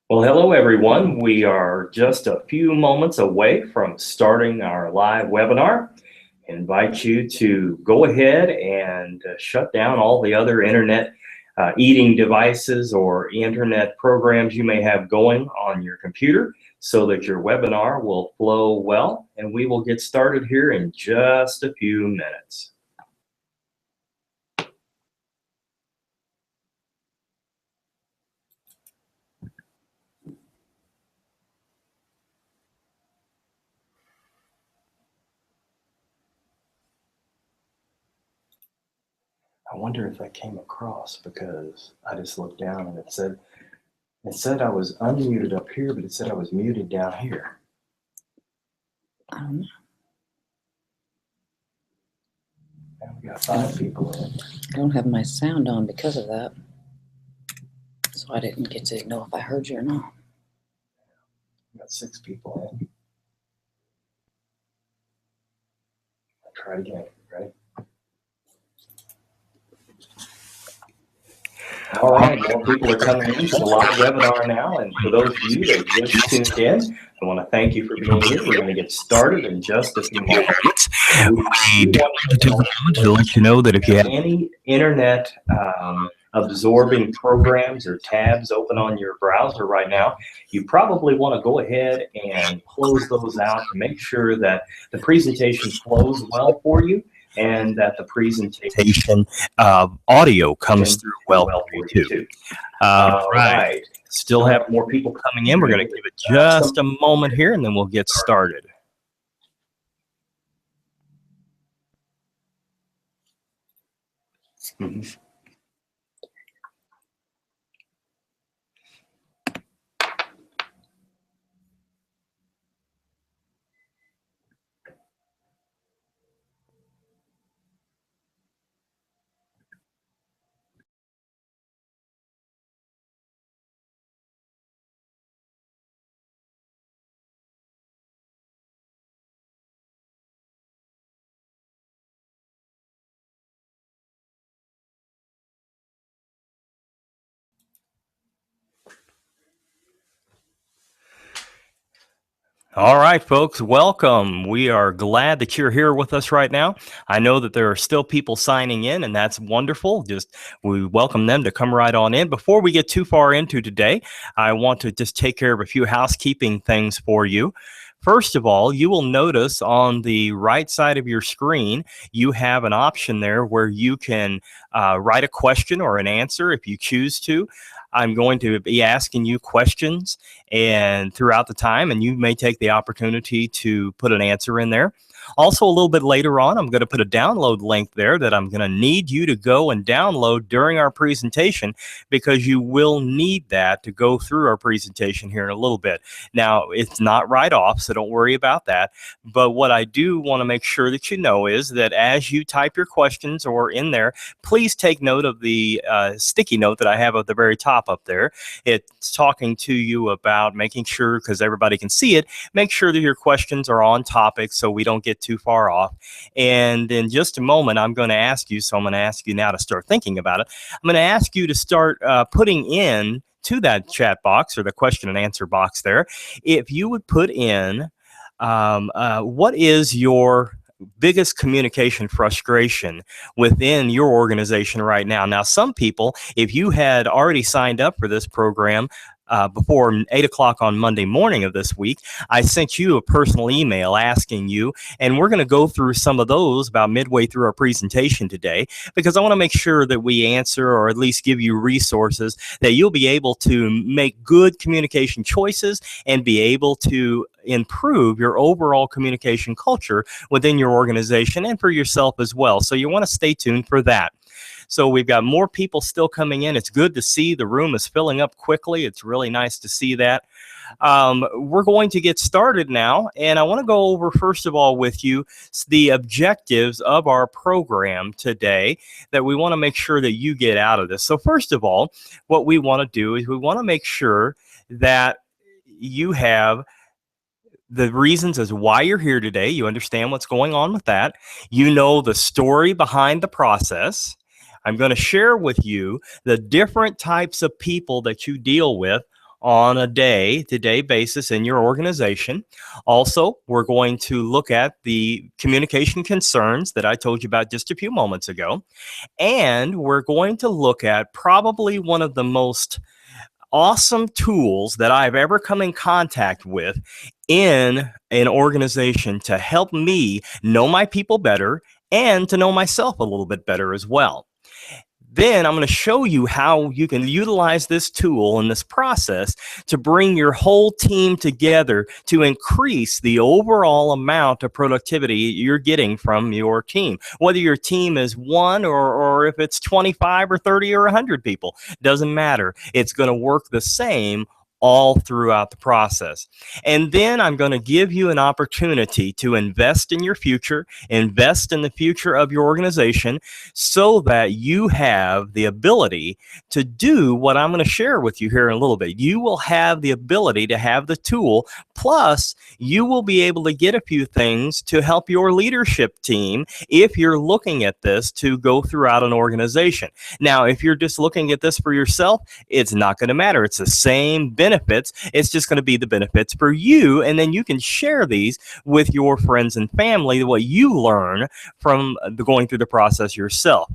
Well, hello everyone. We are just a few moments away from starting our live webinar. I invite you to go ahead and shut down all the other internet eating devices or internet programs you may have going on your computer so that your webinar will flow well, and we will get started here in just a few minutes. I wonder if that came across because I just looked down and it said I was unmuted up here, but it said I was muted down here. I don't know. And we got 5 people in. I don't have my sound on because of that. So I didn't get to know if I heard you or not. We got 6 people in. I'll try it again. Ready? All right, more people are coming into the live webinar now, and for those of you that just tuned in, I want to thank you for being here. We're going to get started in just a few moments. We do want to take a moment to let you know that if you have any internet absorbing programs or tabs open on your browser right now, you probably want to go ahead and close those out to make sure that the presentation flows well for you and that the presentation audio comes through well for you too. Right. Still have more people coming in. We're going to give it just a moment here and then we'll get started. Mm-hmm. All right, folks, welcome. We are glad that you're here with us right now. I know that there are still people signing in, and that's wonderful. We welcome them to come right on in. Before we get too far into today, I want to just take care of a few housekeeping things for you. First of all, you will notice on the right side of your screen, you have an option there where you can write a question or an answer if you choose to. I'm going to be asking you questions and throughout the time, and you may take the opportunity to put an answer in there. Also, a little bit later on, I'm going to put a download link there that I'm going to need you to go and download during our presentation because you will need that to go through our presentation here in a little bit. Now, it's not right off, so don't worry about that. But what I do want to make sure that you know is that as you type your questions or in there, please take note of the sticky note that I have at the very top up there. It's talking to you about making sure, because everybody can see it, make sure that your questions are on topic so we don't get too far off. And in just a moment, I'm going to ask you, so I'm going to ask you now to start thinking about it. I'm going to ask you to start putting in to that chat box or the question and answer box there, if you would put in what is your biggest communication frustration within your organization right now. Now, some people, if you had already signed up for this program before 8 o'clock on Monday morning of this week, I sent you a personal email asking you, and we're going to go through some of those about midway through our presentation today, because I want to make sure that we answer or at least give you resources that you'll be able to make good communication choices and be able to improve your overall communication culture within your organization and for yourself as well. So you want to stay tuned for that. So we've got more people still coming in. It's good to see the room is filling up quickly. It's really nice to see that. We're going to get started now, and I want to go over, first of all, with you the objectives of our program today that we want to make sure that you get out of this. So first of all, what we want to do is we want to make sure that you have the reasons as why you're here today. You understand what's going on with that. You know the story behind the process. I'm going to share with you the different types of people that you deal with on a day-to-day basis in your organization. Also, we're going to look at the communication concerns that I told you about just a few moments ago. And we're going to look at probably one of the most awesome tools that I've ever come in contact with in an organization to help me know my people better and to know myself a little bit better as well. Then I'm going to show you how you can utilize this tool and this process to bring your whole team together to increase the overall amount of productivity you're getting from your team. Whether your team is one or if it's 25 or 30 or 100 people, doesn't matter. It's going to work the same all throughout the process. And then I'm going to give you an opportunity to invest in your future, invest in the future of your organization, so that you have the ability to do what I'm going to share with you here in a little bit. You will have the ability to have the tool, plus you will be able to get a few things to help your leadership team if you're looking at this to go throughout an organization. Now, if you're just looking at this for yourself, it's not going to matter. It's the same benefits. It's just going to be the benefits for you, and then you can share these with your friends and family, what you learn from going through the process yourself.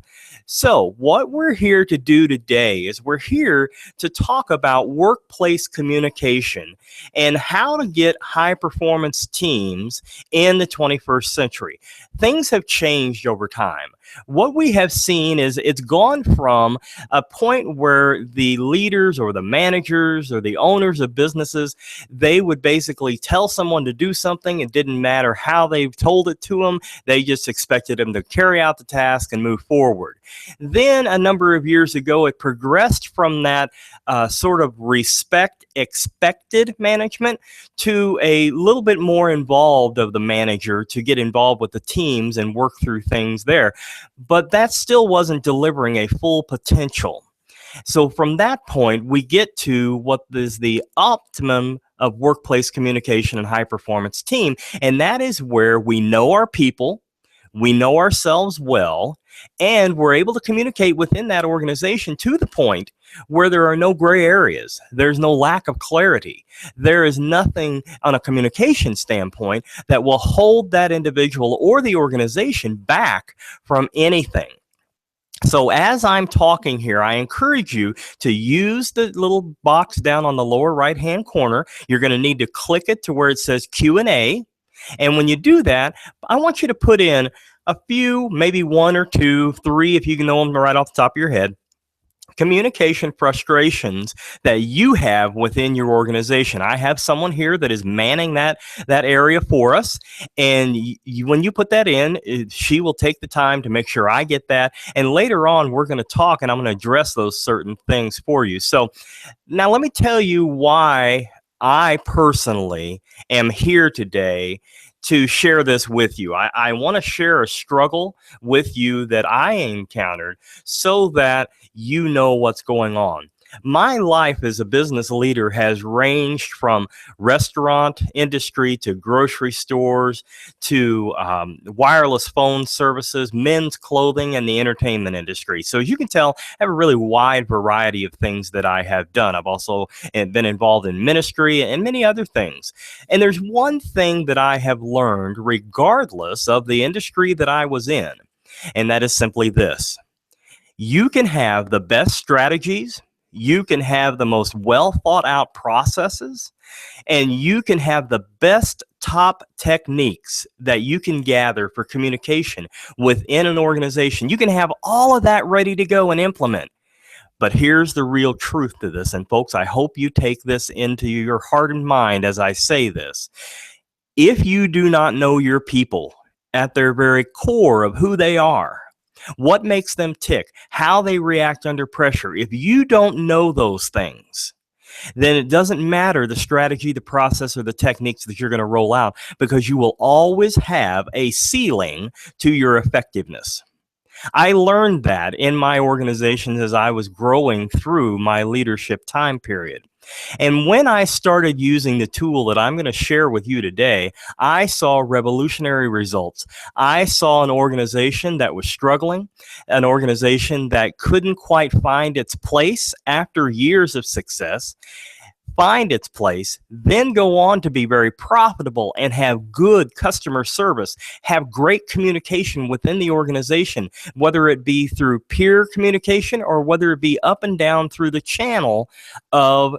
So what we're here to do today is we're here to talk about workplace communication and how to get high performance teams in the 21st century. Things have changed over time. What we have seen is it's gone from a point where the leaders or the managers or the owners of businesses, they would basically tell someone to do something. It didn't matter how they told it to them. They just expected them to carry out the task and move forward. Then a number of years ago, it progressed from that sort of expected management to a little bit more involved of the manager to get involved with the teams and work through things there. But that still wasn't delivering a full potential. So from that point, we get to what is the optimum of workplace communication and high performance team. And that is where we know our people, we know ourselves well, and we're able to communicate within that organization to the point where there are no gray areas. There's no lack of clarity. There is nothing on a communication standpoint that will hold that individual or the organization back from anything. So as I'm talking here, I encourage you to use the little box down on the lower right-hand corner. You're going to need to click it to where it says Q&A. And when you do that, I want you to put in a few, maybe one or two, three, if you can know them right off the top of your head, communication frustrations that you have within your organization. I have someone here that is manning that area for us. And when you put that in, she will take the time to make sure I get that. And later on, we're going to talk and I'm going to address those certain things for you. So now let me tell you why I personally am here today to share this with you. I want to share a struggle with you that I encountered so that you know what's going on. My life as a business leader has ranged from restaurant industry to grocery stores to wireless phone services, men's clothing, and the entertainment industry. So as you can tell, I have a really wide variety of things that I have done. I've also been involved in ministry and many other things. And there's one thing that I have learned regardless of the industry that I was in, and that is simply this. You can have the best strategies, you can have the most well thought out processes, and you can have the best top techniques that you can gather for communication within an organization. You can have all of that ready to go and implement. But here's the real truth to this. And folks, I hope you take this into your heart and mind as I say this. If you do not know your people at their very core of who they are, what makes them tick, how they react under pressure, if you don't know those things, then it doesn't matter the strategy, the process, or the techniques that you're going to roll out, because you will always have a ceiling to your effectiveness. I learned that in my organizations as I was growing through my leadership time period. And when I started using the tool that I'm going to share with you today, I saw revolutionary results. I saw an organization that was struggling, an organization that couldn't quite find its place after years of success, find its place, then go on to be very profitable and have good customer service, have great communication within the organization, whether it be through peer communication or whether it be up and down through the channel of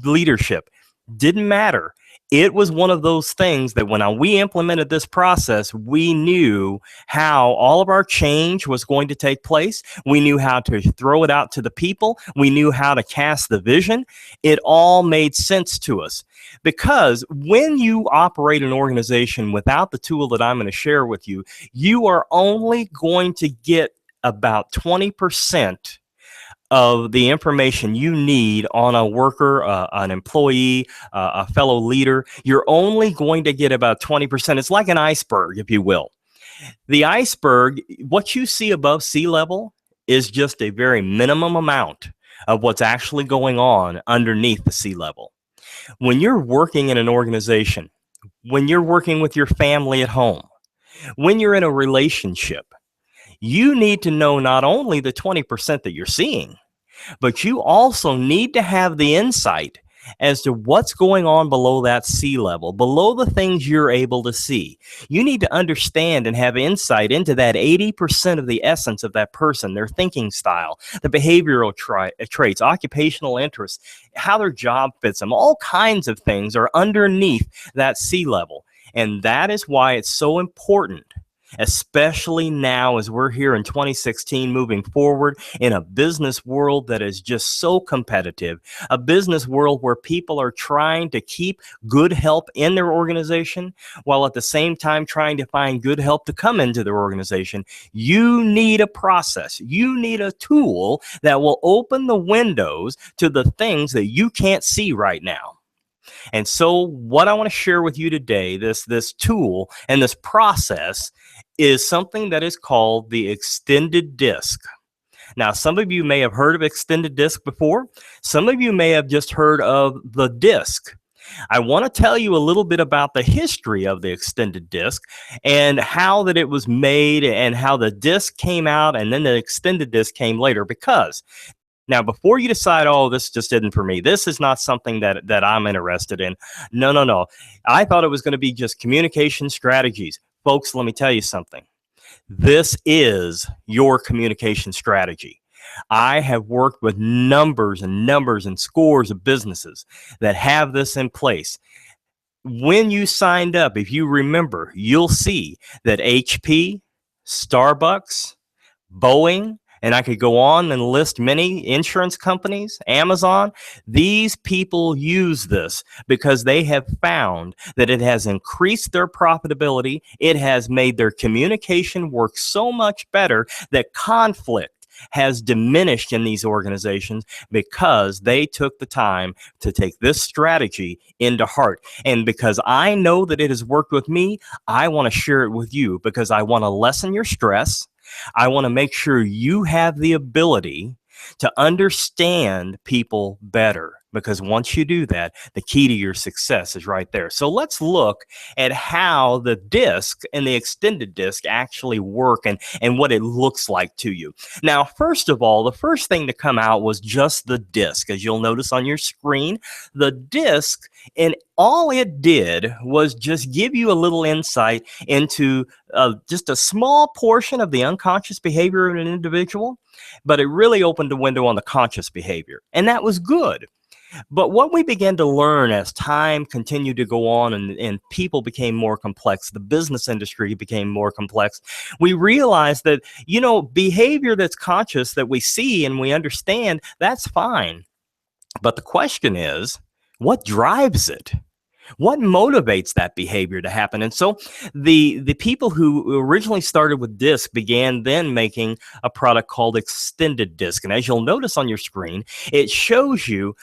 leadership. Didn't matter. It was one of those things that when we implemented this process, we knew how all of our change was going to take place. We knew how to throw it out to the people. We knew how to cast the vision. It all made sense to us. Because when you operate an organization without the tool that I'm going to share with you, you are only going to get about 20% of the information you need on a worker, an employee, a fellow leader. You're only going to get about 20%. It's like an iceberg, if you will. The iceberg, what you see above sea level is just a very minimum amount of what's actually going on underneath the sea level. When you're working in an organization, when you're working with your family at home, when you're in a relationship, you need to know not only the 20% that you're seeing, but you also need to have the insight as to what's going on below that sea level, below the things you're able to see. You need to understand and have insight into that 80% of the essence of that person, their thinking style, the behavioral traits, occupational interests, how their job fits them. All kinds of things are underneath that sea level. And that is why it's so important, especially now as we're here in 2016 moving forward in a business world that is just so competitive, a business world where people are trying to keep good help in their organization while at the same time trying to find good help to come into their organization. You need a process. You need a tool that will open the windows to the things that you can't see right now. And so what I want to share with you today, this tool and this process, is something that is called the extended disc. Now, some of you may have heard of extended disc before. Some of you may have just heard of the disc. I want to tell you a little bit about the history of the extended disc and how that it was made and how the disc came out and then the extended disc came later. Because now, before you decide, oh, this just isn't for me, this is not something that I'm interested in. No. I thought it was going to be just communication strategies. Folks, let me tell you something. This is your communication strategy. I have worked with numbers and scores of businesses that have this in place. When you signed up, if you remember, you'll see that HP, Starbucks, Boeing, and I could go on and list many insurance companies, Amazon. These people use this because they have found that it has increased their profitability. It has made their communication work so much better that conflict has diminished in these organizations because they took the time to take this strategy into heart. And because I know that it has worked with me, I want to share it with you because I want to lessen your stress. I want to make sure you have the ability to understand people better, because once you do that, the key to your success is right there. So let's look at how the disc and the extended disc actually work and what it looks like to you. Now, first of all, the first thing to come out was just the disc. As you'll notice on your screen, the disc, and all it did was just give you a little insight into just a small portion of the unconscious behavior of an individual, but it really opened a window on the conscious behavior, and that was good. But what we began to learn as time continued to go on and people became more complex, the business industry became more complex, we realized that, behavior that's conscious that we see and we understand, that's fine. But the question is, what drives it? What motivates that behavior to happen? And so the people who originally started with disc began then making a product called extended disc. And as you'll notice on your screen, it shows you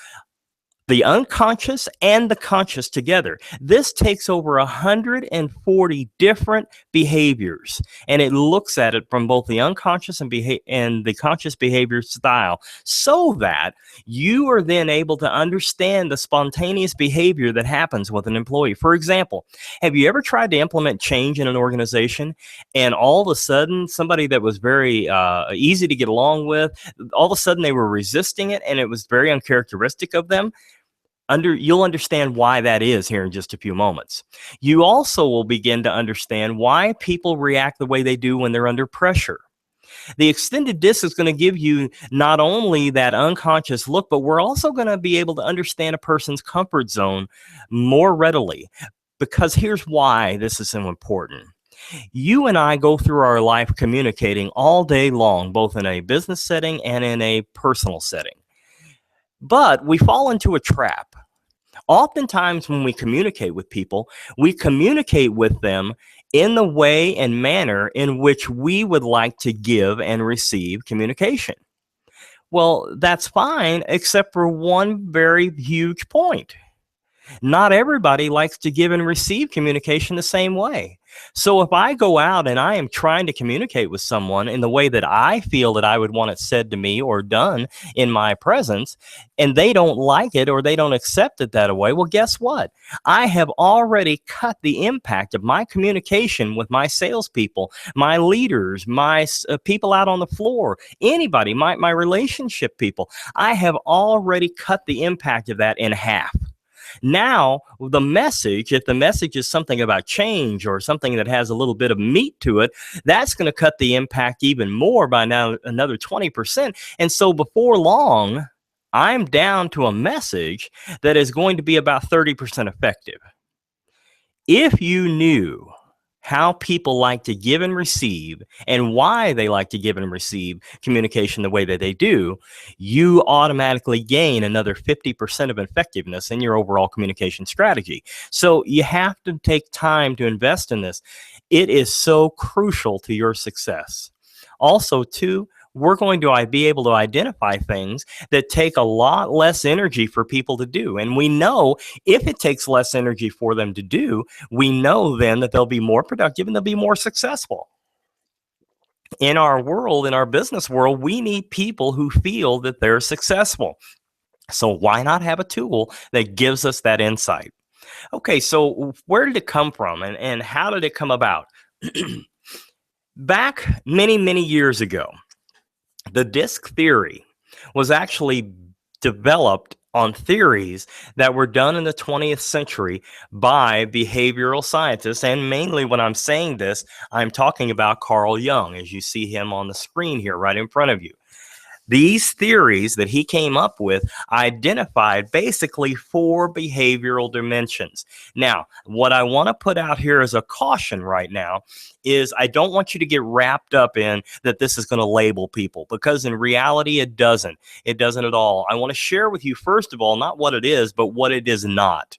the unconscious and the conscious together. This takes over 140 different behaviors, and it looks at it from both the unconscious and the conscious behavior style, so that you are then able to understand the spontaneous behavior that happens with an employee. For example, have you ever tried to implement change in an organization, and all of a sudden somebody that was very easy to get along with, all of a sudden they were resisting it, and it was very uncharacteristic of them? You'll understand why that is here in just a few moments. You also will begin to understand why people react the way they do when they're under pressure. The extended disc is going to give you not only that unconscious look, but we're also going to be able to understand a person's comfort zone more readily. Because here's why this is so important. You and I go through our life communicating all day long, both in a business setting and in a personal setting. But we fall into a trap. Oftentimes, when we communicate with people, we communicate with them in the way and manner in which we would like to give and receive communication. Well, that's fine, except for one very huge point. Not everybody likes to give and receive communication the same way. So if I go out and I am trying to communicate with someone in the way that I feel that I would want it said to me or done in my presence, and they don't like it or they don't accept it that way, well, guess what? I have already cut the impact of my communication with my salespeople, my leaders, my people out on the floor, anybody, my relationship people. I have already cut the impact of that in half. Now, the message, if the message is something about change or something that has a little bit of meat to it, that's going to cut the impact even more by now another 20%. And so before long, I'm down to a message that is going to be about 30% effective. If you knew how people like to give and receive and why they like to give and receive communication the way that they do, you automatically gain another 50% of effectiveness in your overall communication strategy. So you have to take time to invest in this. It is so crucial to your success. Also, too, we're going to be able to identify things that take a lot less energy for people to do. And we know if it takes less energy for them to do, we know then that they'll be more productive and they'll be more successful. In our world, in our business world, we need people who feel that they're successful. So why not have a tool that gives us that insight? Okay, so where did it come from and how did it come about? Back many, many years ago, the disc theory was actually developed on theories that were done in the 20th century by behavioral scientists. And mainly when I'm saying this, I'm talking about Carl Jung, as you see him on the screen here right in front of you. These theories that he came up with identified basically 4 behavioral dimensions. Now, what I want to put out here as a caution right now is I don't want you to get wrapped up in that this is going to label people, because in reality, it doesn't. It doesn't at all. I want to share with you, first of all, not what it is, but what it is not.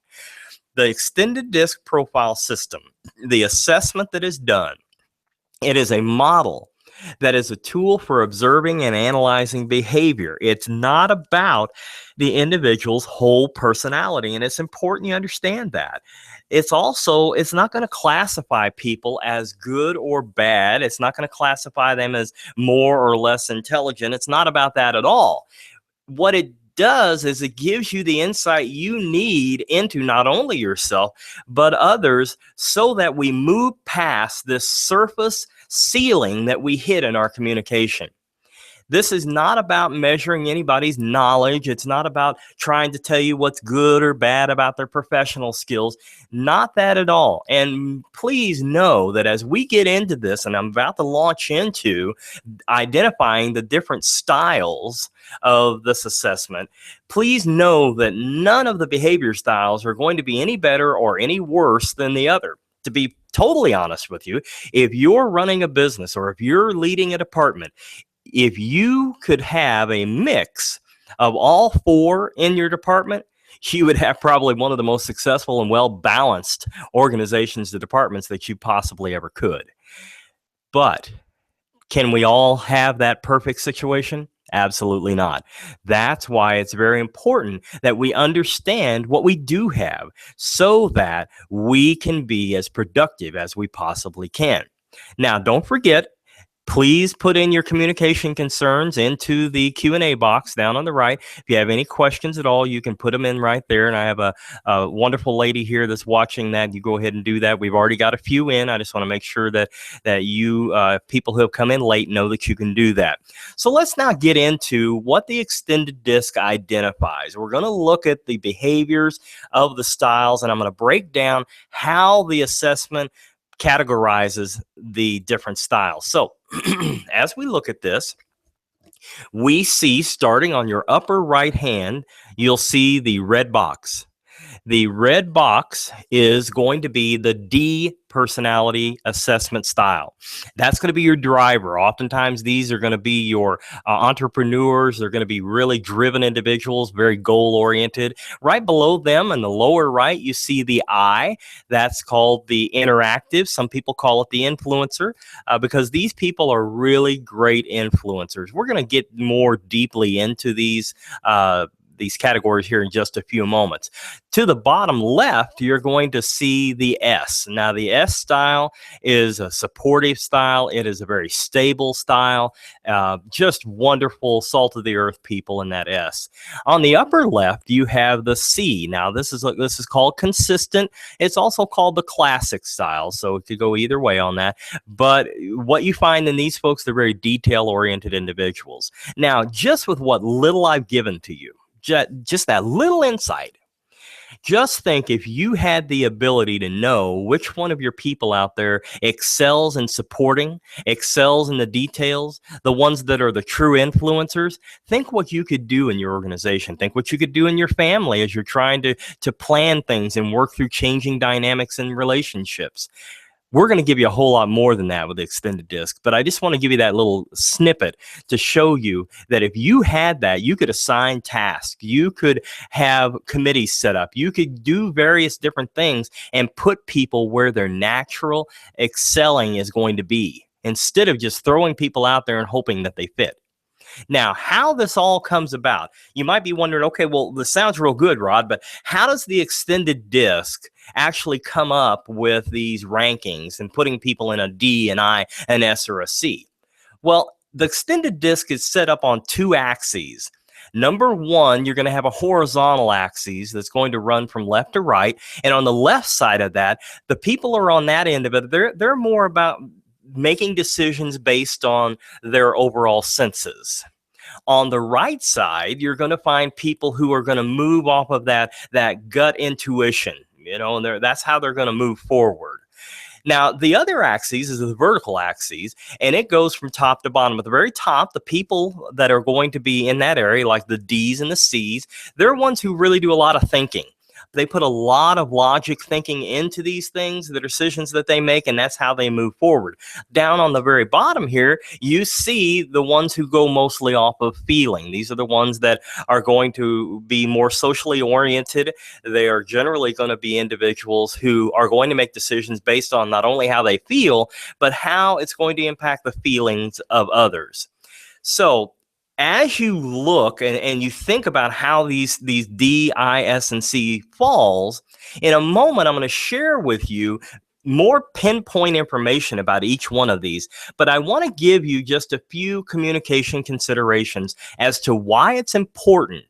The extended disc profile system, the assessment that is done, it is a model that is a tool for observing and analyzing behavior. It's not about the individual's whole personality, and it's important you understand that. It's not going to classify people as good or bad. It's not going to classify them as more or less intelligent. It's not about that at all. What it does is it gives you the insight you need into not only yourself, but others, so that we move past this surface ceiling that we hit in our communication. This is not about measuring anybody's knowledge. It's not about trying to tell you what's good or bad about their professional skills. Not that at all. And please know that as we get into this, and I'm about to launch into identifying the different styles of this assessment, please know that none of the behavior styles are going to be any better or any worse than the other. To be totally honest with you, if you're running a business or if you're leading a department, if you could have a mix of all 4 in your department, you would have probably one of the most successful and well-balanced organizations, the departments that you possibly ever could. But can we all have that perfect situation? Absolutely not. That's why it's very important that we understand what we do have so that we can be as productive as we possibly can. Now, don't forget, Please put in your communication concerns into the Q&A box down on the right. If you have any questions at all, you can put them in right there. And I have a wonderful lady here that's watching that. You go ahead and do that. We've already got a few in. I just want to make sure that you people who have come in late know that you can do that. So let's now get into what the extended disc identifies. We're going to look at the behaviors of the styles, and I'm going to break down how the assessment categorizes the different styles. So as we look at this, we see, starting on your upper right hand, you'll see the red box. The red box is going to be the D personality assessment style. That's going to be your driver. Oftentimes, these are going to be your entrepreneurs. They're going to be really driven individuals, very goal-oriented. Right below them in the lower right, you see the I. That's called the interactive. Some people call it the influencer because these people are really great influencers. We're going to get more deeply into these categories here in just a few moments. To the bottom left, you're going to see the S. Now, the S style is a supportive style. It is a very stable style. Just wonderful, salt of the earth people in that S. On the upper left, you have the C. Now, this is called consistent. It's also called the classic style, so it could go either way on that. But what you find in these folks, they're very detail-oriented individuals. Now, just with what little I've given to you, just that little insight, just think if you had the ability to know which one of your people out there excels in supporting, excels in the details, the ones that are the true influencers, think what you could do in your organization. Think what you could do in your family as you're trying to plan things and work through changing dynamics in relationships. We're going to give you a whole lot more than that with the extended disc, but I just want to give you that little snippet to show you that if you had that, you could assign tasks, you could have committees set up, you could do various different things and put people where their natural excelling is going to be, instead of just throwing people out there and hoping that they fit. Now, how this all comes about, you might be wondering, okay, well, this sounds real good, Rod, but how does the extended disc actually come up with these rankings and putting people in a D, an I, an S, or a C? Well, the extended disc is set up on two axes. Number one, you're going to have a horizontal axis that's going to run from left to right. And on the left side of that, the people are on that end of it. They're more about making decisions based on their overall senses. On the right side, you're going to find people who are going to move off of that gut intuition, and that's how they're going to move forward. Now, the other axis is the vertical axis, and it goes from top to bottom. At the very top, the people that are going to be in that area, like the D's and the C's, they're ones who really do a lot of thinking. They put a lot of logic thinking into these things, the decisions that they make, and that's how they move forward. Down on the very bottom here, you see the ones who go mostly off of feeling. These are the ones that are going to be more socially oriented. They are generally going to be individuals who are going to make decisions based on not only how they feel, but how it's going to impact the feelings of others. So, as you look and you think about how these D, I, S, and C falls, in a moment, I'm going to share with you more pinpoint information about each one of these. But I want to give you just a few communication considerations as to why it's important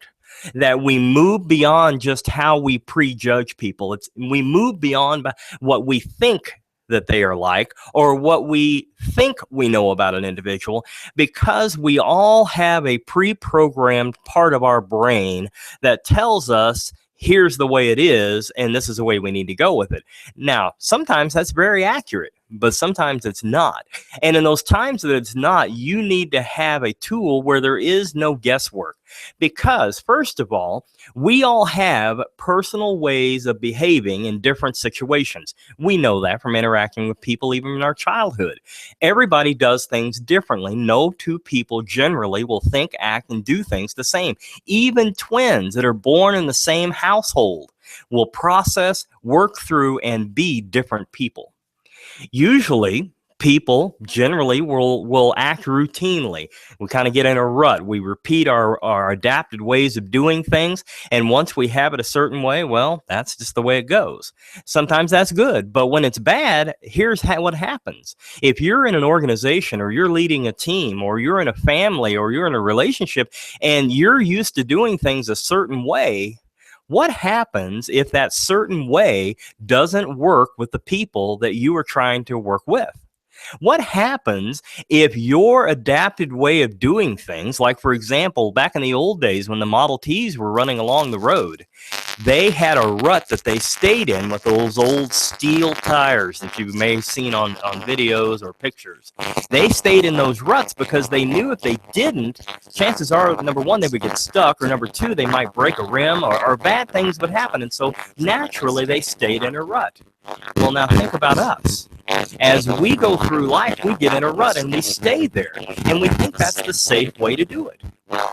that we move beyond just how we prejudge people. We move beyond what we think that they are like, or what we think we know about an individual, because we all have a pre-programmed part of our brain that tells us, here's the way it is, and this is the way we need to go with it. Now, sometimes that's very accurate, but sometimes it's not. And in those times that it's not, you need to have a tool where there is no guesswork. Because, first of all, we all have personal ways of behaving in different situations. We know that from interacting with people even in our childhood. Everybody does things differently. No two people generally will think, act, and do things the same. Even twins that are born in the same household will process, work through, and be different people. Usually, people generally will act routinely. We kind of get in a rut. We repeat our adapted ways of doing things. And once we have it a certain way, well, that's just the way it goes. Sometimes that's good. But when it's bad, here's what happens. If you're in an organization, or you're leading a team, or you're in a family, or you're in a relationship, and you're used to doing things a certain way, what happens if that certain way doesn't work with the people that you are trying to work with? What happens if your adapted way of doing things, like, for example, back in the old days when the Model Ts were running along the road, they had a rut that they stayed in with those old steel tires that you may have seen on videos or pictures. They stayed in those ruts because they knew if they didn't, chances are, number one, they would get stuck, or number two, they might break a rim, or bad things would happen. And so naturally, they stayed in a rut. Well, now think about us. As we go through life, we get in a rut and we stay there. And we think that's the safe way to do it.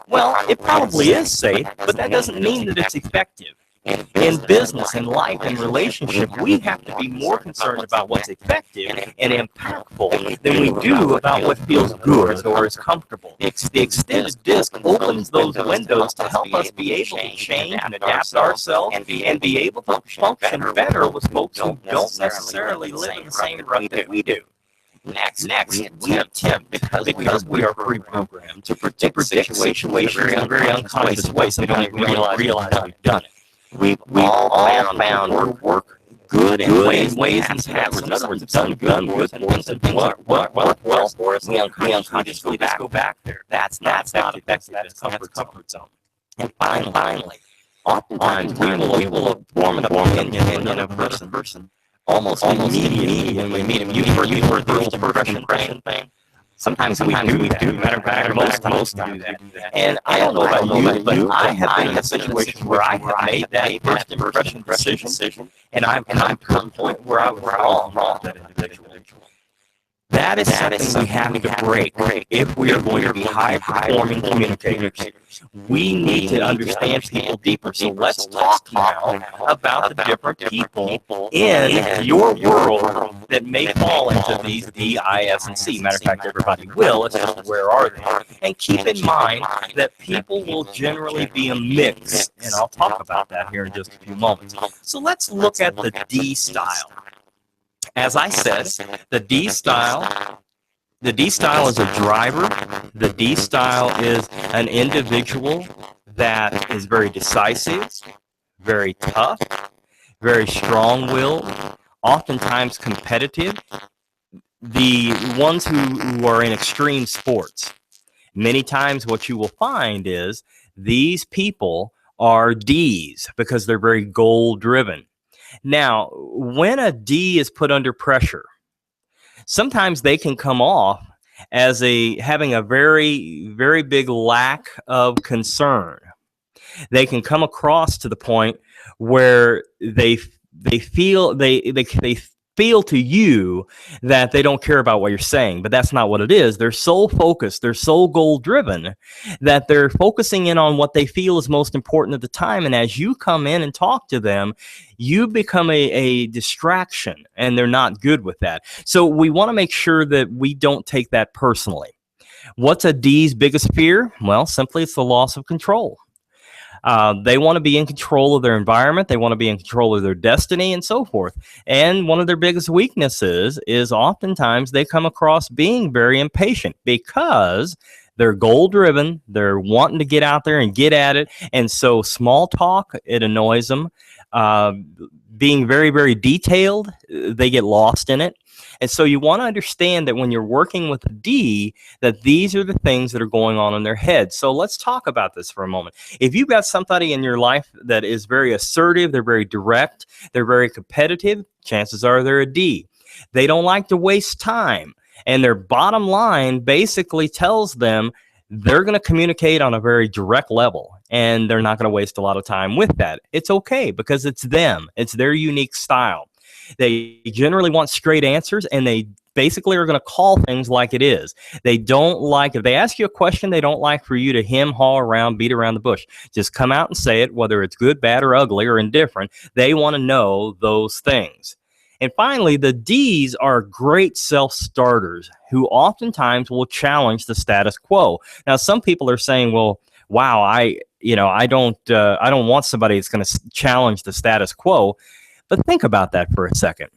Well, it probably is safe, but that doesn't mean that it's effective. In business, in life, in relationship, we have to be more concerned about what's effective and impactful than we do about what feels good or is comfortable. The extended disc opens those windows to help us be able to change and adapt ourselves and be able to function better with folks who don't necessarily live in the same rut that we do. Next, we attempt, because we are pre-programmed, to predict situations in a very unconscious way, so we don't even realize we've done it. We've all found work good in ways and habits. In other words, if something good and things work well for us, we unconsciously just go back there. That's not effective. That's comfort zone. And finally, oftentimes we will form an opinion in a person almost immediately when we meet him. You've heard the first impression thing. Sometimes we do that. Matter of fact, most do that. And I don't know about you, but I have been in a situation where I have made that first impression decision, and I've come to a point where I was wrong with that individual. That is something we have to break if we are going to be high-performing communicators. We need to understand people deeper. So let's talk now about the different people in your world that may fall into these D, I, S, and C. Matter of fact, everybody will. It's just where are they? And keep in mind that people will generally be a mix, and I'll talk about that here in just a few moments. So let's look at the D style. As I said, the D style is a driver. The D style is an individual that is very decisive, very tough, very strong-willed, oftentimes competitive. The ones who are in extreme sports, many times what you will find is these people are Ds because they're very goal-driven. Now, when a D is put under pressure, sometimes they can come off as having a very, very big lack of concern. They can come across to the point where they feel to you that they don't care about what you're saying, but that's not what it is. They're so focused, they're so goal driven that they're focusing in on what they feel is most important at the time. And as you come in and talk to them, you become a distraction, and they're not good with that. So we want to make sure that we don't take that personally. What's a D's biggest fear? Well, simply it's the loss of control. They want to be in control of their environment. They want to be in control of their destiny and so forth. And one of their biggest weaknesses is oftentimes they come across being very impatient because they're goal driven. They're wanting to get out there and get at it. And so small talk, it annoys them. Being very, very detailed, they get lost in it. And so you want to understand that when you're working with a D, that these are the things that are going on in their head. So let's talk about this for a moment. If you've got somebody in your life that is very assertive, they're very direct, they're very competitive, chances are they're a D. They don't like to waste time. And their bottom line basically tells them they're going to communicate on a very direct level, and they're not going to waste a lot of time with that. It's okay because it's them. It's their unique style. They generally want straight answers, and they basically are going to call things like it is. They don't like, if they ask you a question, they don't like for you to haw around, beat around the bush. Just come out and say it, whether it's good, bad, or ugly, or indifferent. They want to know those things. And finally, the D's are great self-starters who oftentimes will challenge the status quo. Now, some people are saying, well, wow, I don't want somebody that's going to challenge the status quo. But think about that for a second.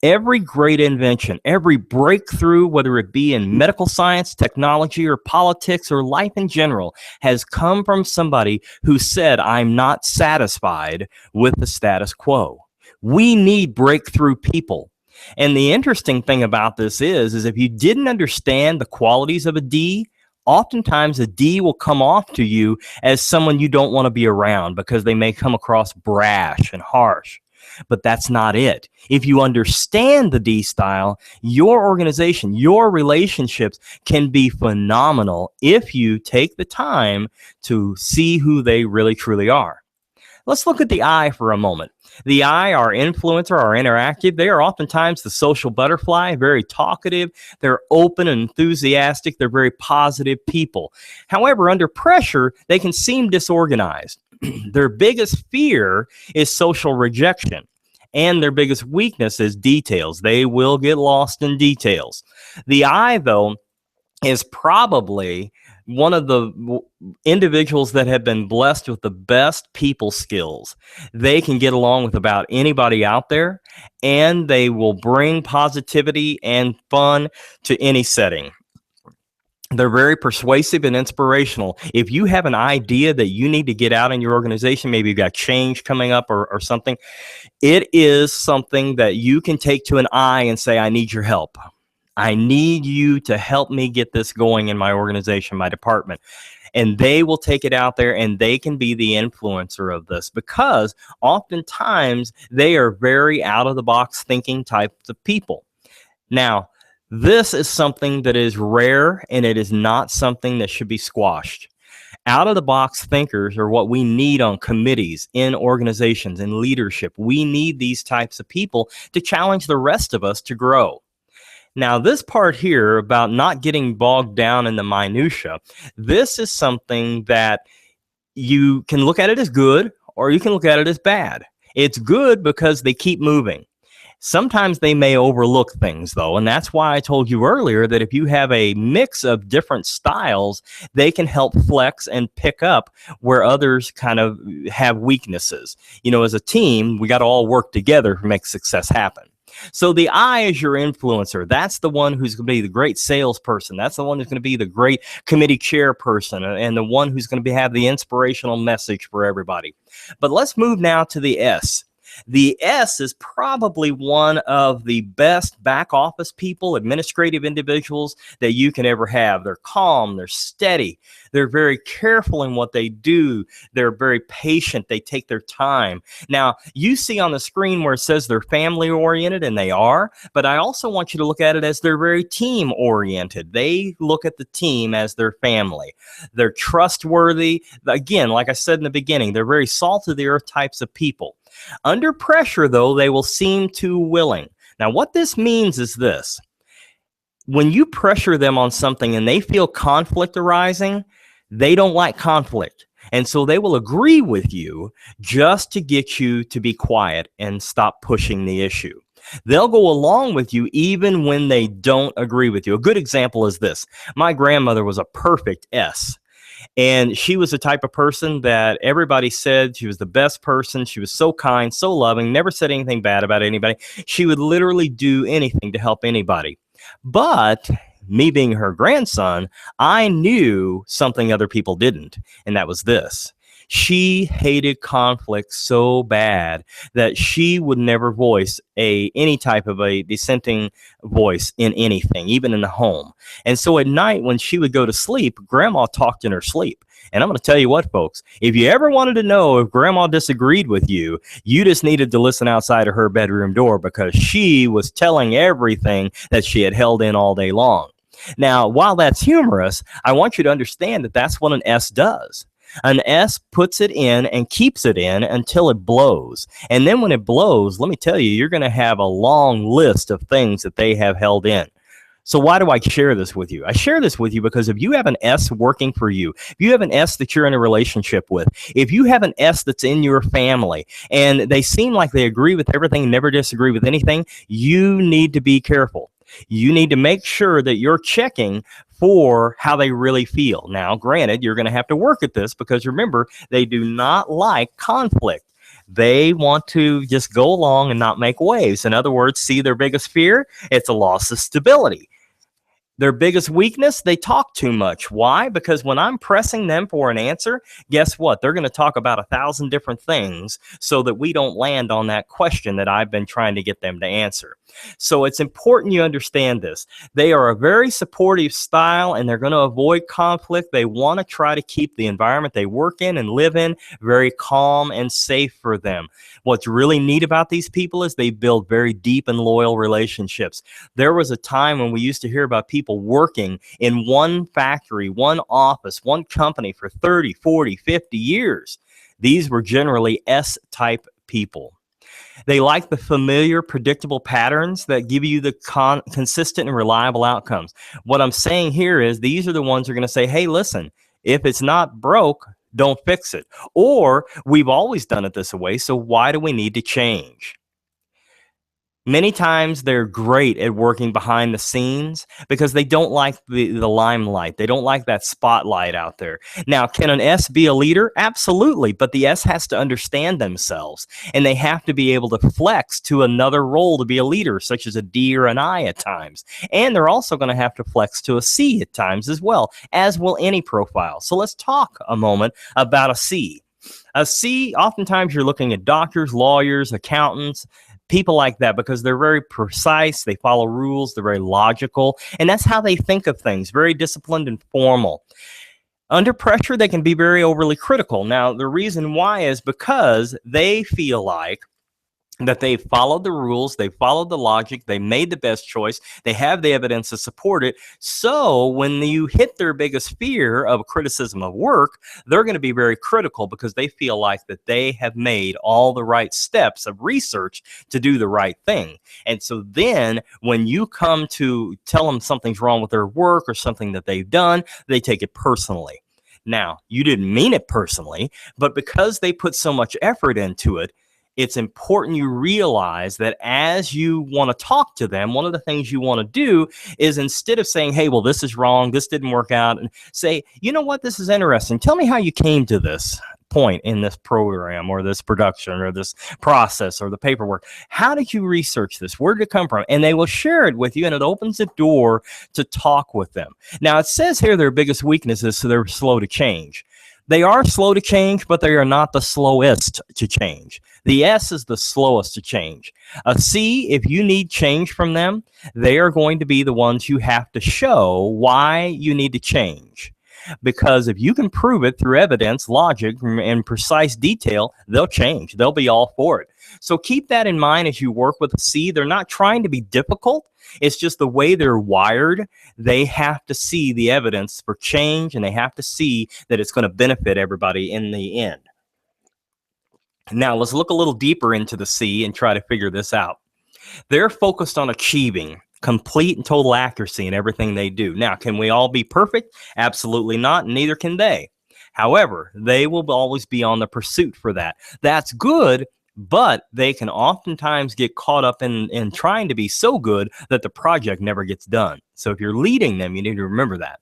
Every great invention, every breakthrough, whether it be in medical science, technology, or politics, or life in general, has come from somebody who said, I'm not satisfied with the status quo. We need breakthrough people. And the interesting thing about this is if you didn't understand the qualities of a D, oftentimes a D will come off to you as someone you don't want to be around because they may come across brash and harsh. But that's not it. If you understand the D style, your organization, your relationships can be phenomenal if you take the time to see who they really truly are. Let's look at the I for a moment. The I, our influencer, our interactive, they are oftentimes the social butterfly, very talkative. They're open and enthusiastic. They're very positive people. However, under pressure, they can seem disorganized. Their biggest fear is social rejection, and their biggest weakness is details. They will get lost in details. The I, though, is probably one of the individuals that have been blessed with the best people skills. They can get along with about anybody out there, and they will bring positivity and fun to any setting. They're very persuasive and inspirational. If you have an idea that you need to get out in your organization, maybe you've got change coming up or something, it is something that you can take to an I and say, I need your help. I need you to help me get this going in my organization, my department. And they will take it out there and they can be the influencer of this because oftentimes they are very out of the box thinking types of people. Now, this is something that is rare and it is not something that should be squashed. Out of the box thinkers are what we need on committees, in organizations, in leadership. We need these types of people to challenge the rest of us to grow. Now, this part here about not getting bogged down in the minutia, this is something that you can look at it as good or you can look at it as bad. It's good because they keep moving. Sometimes they may overlook things, though, and that's why I told you earlier that if you have a mix of different styles, they can help flex and pick up where others kind of have weaknesses. You know, as a team, we got to all work together to make success happen. So the I is your influencer. That's the one who's going to be the great salesperson. That's the one who's going to be the great committee chairperson and the one who's going to have the inspirational message for everybody. But let's move now to the S. The S is probably one of the best back office people, administrative individuals that you can ever have. They're calm, they're steady, they're very careful in what they do, they're very patient, they take their time. Now, you see on the screen where it says they're family oriented, and they are, but I also want you to look at it as they're very team oriented. They look at the team as their family. They're trustworthy. Again, like I said in the beginning, they're very salt of the earth types of people. Under pressure, though, they will seem too willing. Now, what this means is this. When you pressure them on something and they feel conflict arising, they don't like conflict. And so they will agree with you just to get you to be quiet and stop pushing the issue. They'll go along with you even when they don't agree with you. A good example is this. My grandmother was a perfect S. And she was the type of person that everybody said she was the best person. She was so kind, so loving, never said anything bad about anybody. She would literally do anything to help anybody. But me being her grandson, I knew something other people didn't, and that was this. She hated conflict so bad that she would never voice any type of a dissenting voice in anything, even in the home. And so at night when she would go to sleep, Grandma talked in her sleep. And I'm going to tell you what, folks, if you ever wanted to know if Grandma disagreed with you, you just needed to listen outside of her bedroom door because she was telling everything that she had held in all day long. Now, while that's humorous, I want you to understand that that's what an S does. An S puts it in and keeps it in until it blows. And then when it blows, let me tell you, you're going to have a long list of things that they have held in. So why do I share this with you? I share this with you because if you have an S working for you, if you have an S that you're in a relationship with, if you have an S that's in your family and they seem like they agree with everything, never disagree with anything, you need to be careful. You need to make sure that you're checking for how they really feel. Now, granted, you're going to have to work at this because remember, they do not like conflict. They want to just go along and not make waves. In other words, see their biggest fear? It's a loss of stability. Their biggest weakness, they talk too much. Why? Because when I'm pressing them for an answer, guess what? They're going to talk about 1,000 different things so that we don't land on that question that I've been trying to get them to answer. So it's important you understand this. They are a very supportive style and they're going to avoid conflict. They want to try to keep the environment they work in and live in very calm and safe for them. What's really neat about these people is they build very deep and loyal relationships. There was a time when we used to hear about people working in one factory, one office, one company for 30, 40, 50 years. These were generally S-type people. They like the familiar, predictable patterns that give you the consistent and reliable outcomes. What I'm saying here is these are the ones who are going to say, hey, listen, if it's not broke, don't fix it. Or we've always done it this way, so why do we need to change? Many times they're great at working behind the scenes because they don't like the limelight. They don't like that spotlight out there. Now, can an S be a leader? Absolutely. But the S has to understand themselves and they have to be able to flex to another role to be a leader, such as a D or an I at times. And they're also going to have to flex to a C at times as well, as will any profile. So let's talk a moment about a C. A C, oftentimes you're looking at doctors, lawyers, accountants, people like that because they're very precise, they follow rules, they're very logical, and that's how they think of things, very disciplined and formal. Under pressure, they can be very overly critical. Now, the reason why is because they feel like that they followed the rules, they followed the logic, they made the best choice, they have the evidence to support it. So when you hit their biggest fear of criticism of work, they're going to be very critical because they feel like that they have made all the right steps of research to do the right thing. And so then when you come to tell them something's wrong with their work or something that they've done, they take it personally. Now, you didn't mean it personally, but because they put so much effort into it, it's important you realize that as you want to talk to them, one of the things you want to do is instead of saying, hey, well, this is wrong, this didn't work out, and say, you know what, this is interesting. Tell me how you came to this point in this program or this production or this process or the paperwork. How did you research this? Where did it come from? And they will share it with you, and it opens the door to talk with them. Now, it says here their biggest weakness is so they're slow to change. They are slow to change, but they are not the slowest to change. The S is the slowest to change. A C, if you need change from them, they are going to be the ones you have to show why you need to change. Because if you can prove it through evidence, logic, and precise detail, they'll change. They'll be all for it. So keep that in mind as you work with a C. They're not trying to be difficult. It's just the way they're wired. They have to see the evidence for change, and they have to see that it's going to benefit everybody in the end. Now, let's look a little deeper into the C and try to figure this out. They're focused on achieving complete and total accuracy in everything they do. Now, can we all be perfect? Absolutely not. Neither can they. However, they will always be on the pursuit for that. That's good, but they can oftentimes get caught up in trying to be so good that the project never gets done. So if you're leading them, you need to remember that.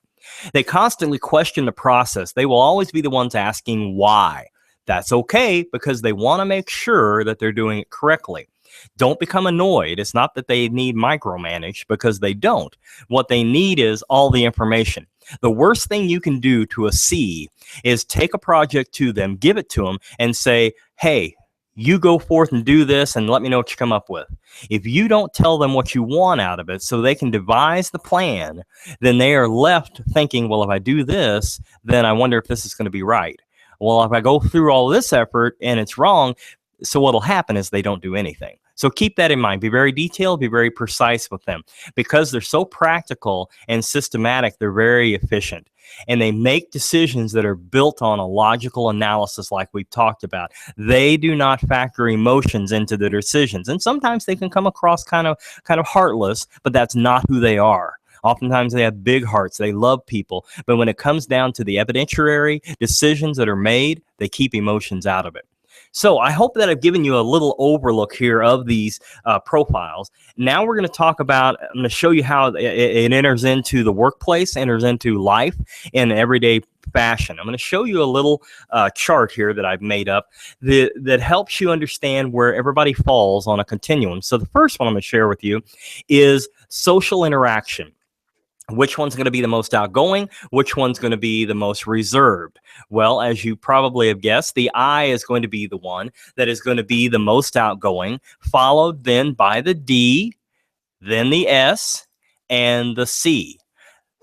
They constantly question the process. They will always be the ones asking why. That's okay because they want to make sure that they're doing it correctly. Don't become annoyed. It's not that they need micromanaged because they don't. What they need is all the information. The worst thing you can do to a C is take a project to them, give it to them, and say, hey, you go forth and do this and let me know what you come up with. If you don't tell them what you want out of it so they can devise the plan, then they are left thinking, well, if I do this, then I wonder if this is going to be right. Well, if I go through all this effort and it's wrong, so what'll happen is they don't do anything. So keep that in mind. Be very detailed, be very precise with them. Because they're so practical and systematic, they're very efficient. And they make decisions that are built on a logical analysis like we've talked about. They do not factor emotions into their decisions. And sometimes they can come across kind of heartless, but that's not who they are. Oftentimes they have big hearts. They love people. But when it comes down to the evidentiary decisions that are made, they keep emotions out of it. So I hope that I've given you a little overlook here of these profiles. Now we're going to talk about, I'm going to show you how it enters into the workplace, enters into life in everyday fashion. I'm going to show you a little chart here that I've made up that helps you understand where everybody falls on a continuum. So the first one I'm going to share with you is social interaction. Which one's going to be the most outgoing? Which one's going to be the most reserved? Well, as you probably have guessed, the I is going to be the one that is going to be the most outgoing, followed then by the D, then the S, and the C.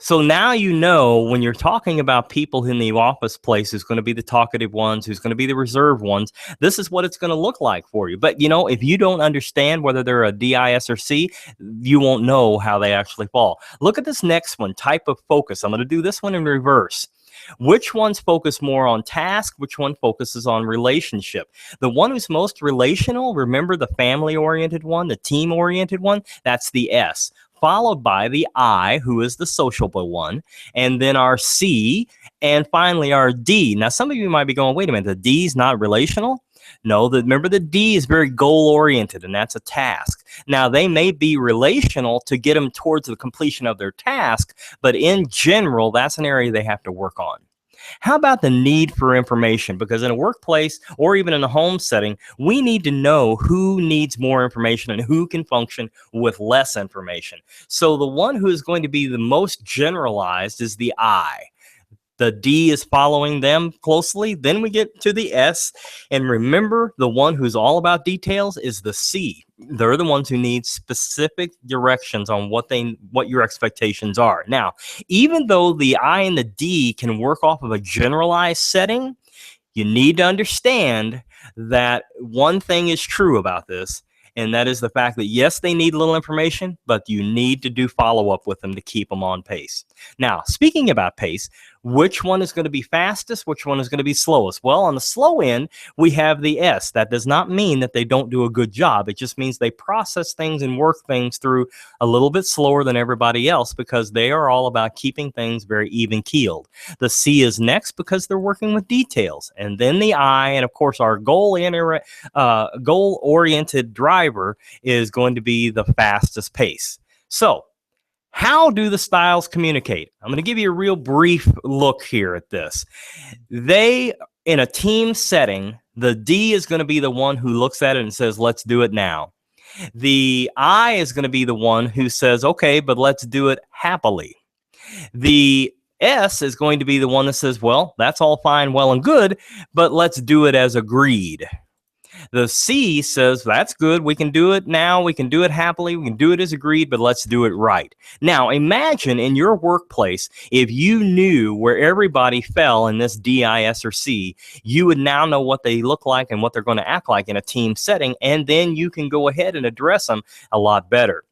So now you know when you're talking about people in the office place who's going to be the talkative ones, who's going to be the reserved ones, this is what it's going to look like for you. But, if you don't understand whether they're a D, I, S, or C, you won't know how they actually fall. Look at this next one, type of focus. I'm going to do this one in reverse. Which ones focus more on task? Which one focuses on relationship? The one who's most relational, remember the family-oriented one, the team-oriented one, that's the S. Followed by the I, who is the sociable one, and then our C, and finally our D. Now, some of you might be going, wait a minute, the D is not relational? No, remember the D is very goal-oriented, and that's a task. Now, they may be relational to get them towards the completion of their task, but in general, that's an area they have to work on. How about the need for information? Because in a workplace or even in a home setting, we need to know who needs more information and who can function with less information. So the one who is going to be the most generalized is the I. The D is following them closely. Then we get to the S. And remember, the one who's all about details is the C. They're the ones who need specific directions on what your expectations are. Now, even though the I and the D can work off of a generalized setting, you need to understand that one thing is true about this, and that is the fact that, yes, they need little information, but you need to do follow-up with them to keep them on pace. Now, speaking about pace, which one is going to be fastest? Which one is going to be slowest? Well, on the slow end, we have the S. That does not mean that they don't do a good job. It just means they process things and work things through a little bit slower than everybody else because they are all about keeping things very even-keeled. The C is next because they're working with details. And then the I, and of course, our goal-oriented driver is going to be the fastest pace. So, how do the styles communicate? I'm going to give you a real brief look here at this. In a team setting, the D is going to be the one who looks at it and says, let's do it now. The I is going to be the one who says, okay, but let's do it happily. The S is going to be the one that says, well, that's all fine, well and good, but let's do it as agreed. The C says, that's good. We can do it now. We can do it happily. We can do it as agreed, but let's do it right. Now, imagine in your workplace, if you knew where everybody fell in this D, I, S, or C, you would now know what they look like and what they're going to act like in a team setting, and then you can go ahead and address them a lot better.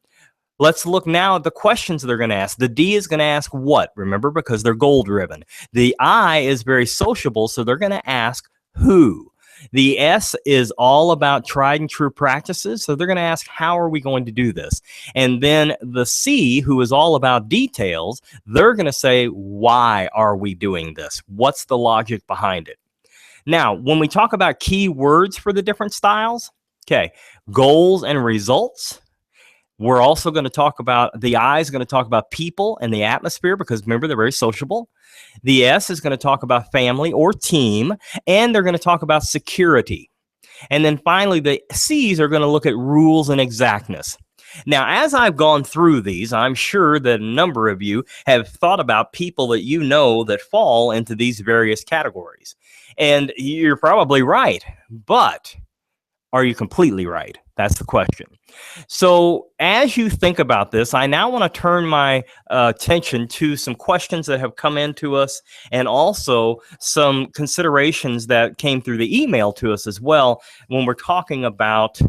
Let's look now at the questions they're going to ask. The D is going to ask what? Remember, because they're goal-driven. The I is very sociable, so they're going to ask who. The S is all about tried and true practices. So they're going to ask, how are we going to do this? And then the C, who is all about details, they're going to say, why are we doing this? What's the logic behind it? Now, when we talk about key words for the different styles, okay, goals and results. We're also going to talk about, the I is going to talk about people and the atmosphere, because remember, they're very sociable. The S is going to talk about family or team, and they're going to talk about security. And then finally, the C's are going to look at rules and exactness. Now, as I've gone through these, I'm sure that a number of you have thought about people that you know that fall into these various categories. And you're probably right, but are you completely right? That's the question. So as you think about this, I now want to turn my attention to some questions that have come into us, and also some considerations that came through the email to us as well when we're talking about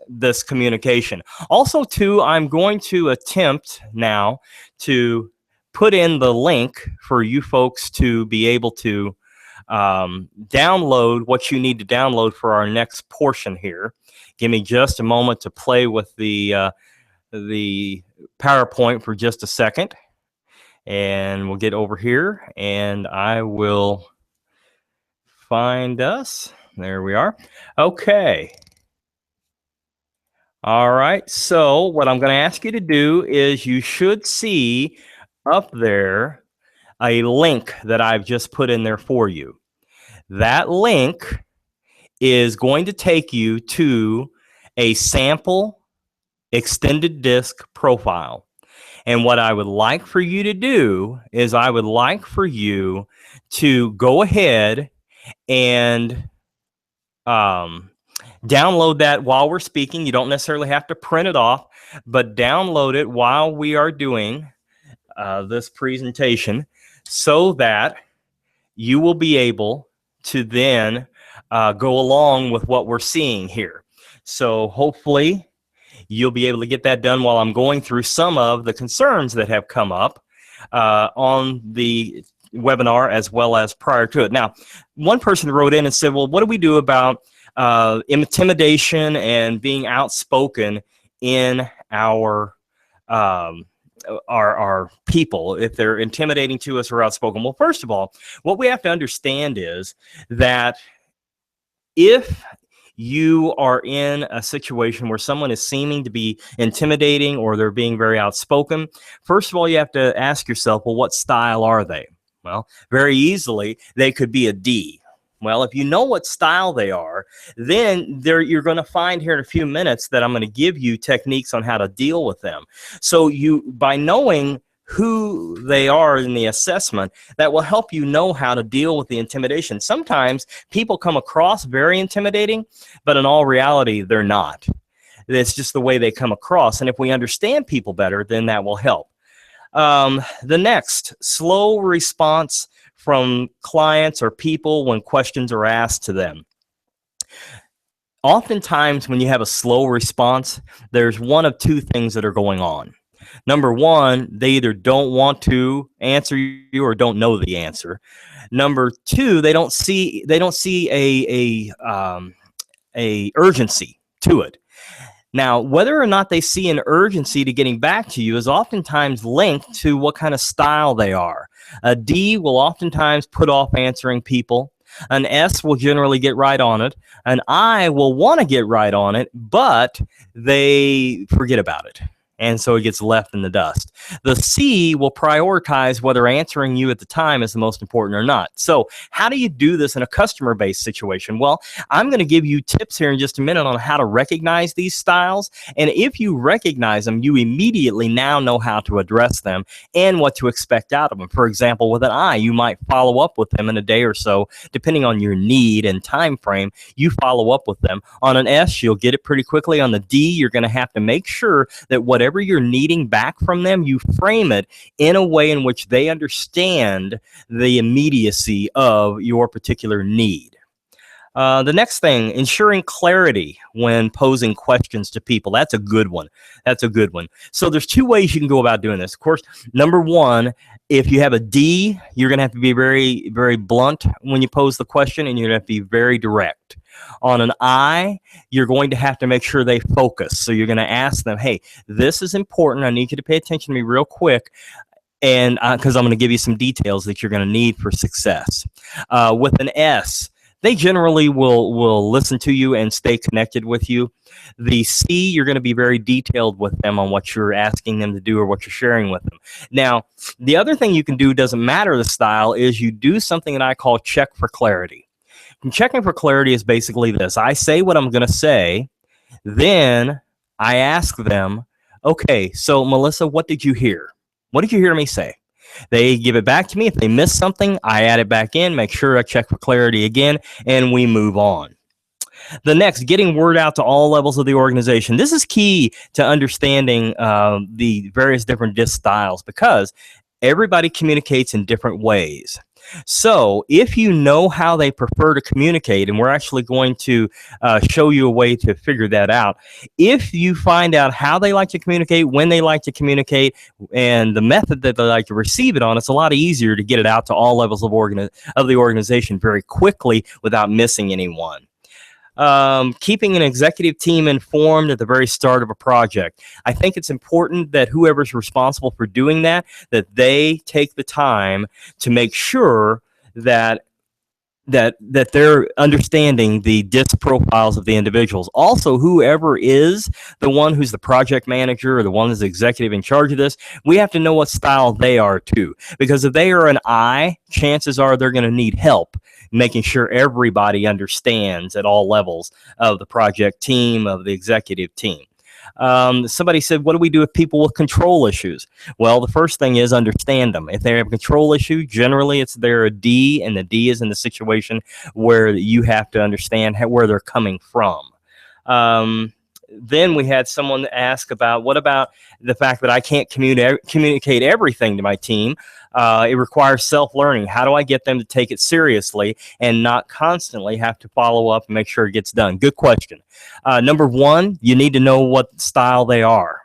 this communication. Also, too, I'm going to attempt now to put in the link for you folks to be able to download what you need to download for our next portion here. Give me just a moment to play with the the PowerPoint for just a second, and we'll get over here, and I will find us. There we are. Okay. All right. So what I'm going to ask you to do is you should see up there a link that I've just put in there for you. That link is going to take you to a sample extended disk profile. And what I would like for you to do is I would like for you to go ahead and download that while we're speaking. You don't necessarily have to print it off, but download it while we are doing this presentation so that you will be able to then go along with what we're seeing here. So hopefully you'll be able to get that done while I'm going through some of the concerns that have come up on the webinar as well as prior to it. Now, one person wrote in and said, well, what do we do about intimidation and being outspoken in our people, if they're intimidating to us or outspoken? Well, first of all, what we have to understand is that if you are in a situation where someone is seeming to be intimidating or they're being very outspoken, first of all, you have to ask yourself, well, what style are they? Well, very easily, they could be a D. Well, if you know what style they are, then you're going to find here in a few minutes that I'm going to give you techniques on how to deal with them. So by knowing who they are in the assessment, that will help you know how to deal with the intimidation. Sometimes people come across very intimidating, but in all reality, they're not. It's just the way they come across. And if we understand people better, then that will help. The next, slow response from clients or people when questions are asked to them. Oftentimes when you have a slow response, there's one of two things that are going on. Number one, they either don't want to answer you or don't know the answer. Number two, they don't see a urgency to it. Now, whether or not they see an urgency to getting back to you is oftentimes linked to what kind of style they are. A D will oftentimes put off answering people. An S will generally get right on it. An I will want to get right on it, but they forget about it. And so it gets left in the dust. The C will prioritize whether answering you at the time is the most important or not. So how do you do this in a customer-based situation? Well, I'm going to give you tips here in just a minute on how to recognize these styles. And if you recognize them, you immediately now know how to address them and what to expect out of them. For example, with an I, you might follow up with them in a day or so, depending on your need and time frame. You follow up with them. On an S, you'll get it pretty quickly. On the D, you're going to have to make sure that whatever you're needing back from them, you frame it in a way in which they understand the immediacy of your particular need. The next thing, ensuring clarity when posing questions to people. That's a good one. That's a good one. So there's two ways you can go about doing this. Of course, number one, if you have a D, you're going to have to be very, very blunt when you pose the question, and you're going to have to be very direct. On an I, you're going to have to make sure they focus. So you're going to ask them, hey, this is important. I need you to pay attention to me real quick. And because I'm going to give you some details that you're going to need for success. With an S, they generally will listen to you and stay connected with you. The C, you're going to be very detailed with them on what you're asking them to do or what you're sharing with them. Now, the other thing you can do, doesn't matter the style, is you do something that I call check for clarity. And checking for clarity is basically this. I say what I'm going to say, then I ask them, okay, so Melissa, what did you hear? What did you hear me say? They give it back to me. If they miss something, I add it back in, make sure I check for clarity again, and we move on. The next, getting word out to all levels of the organization. This is key to understanding the various different DISC styles, because everybody communicates in different ways. So if you know how they prefer to communicate, and we're actually going to show you a way to figure that out. If you find out how they like to communicate, when they like to communicate, and the method that they like to receive it on, it's a lot easier to get it out to all levels of the organization very quickly without missing anyone. Keeping an executive team informed at the very start of a project. I think it's important that whoever's responsible for doing that they take the time to make sure that they're understanding the DISC profiles of the individuals. Also, whoever is the one who's the project manager or the one who's the executive in charge of this, we have to know what style they are too. Because if they are an I, chances are they're going to need help making sure everybody understands at all levels of the project team, of the executive team. Somebody said, what do we do with people with control issues? Well, the first thing is understand them. If they have a control issue, generally they're a D, and the D is in the situation where you have to understand where they're coming from. Then we had someone ask about, what about the fact that I can't communicate everything to my team? It requires self-learning. How do I get them to take it seriously and not constantly have to follow up and make sure it gets done? Good question. Number one, you need to know what style they are.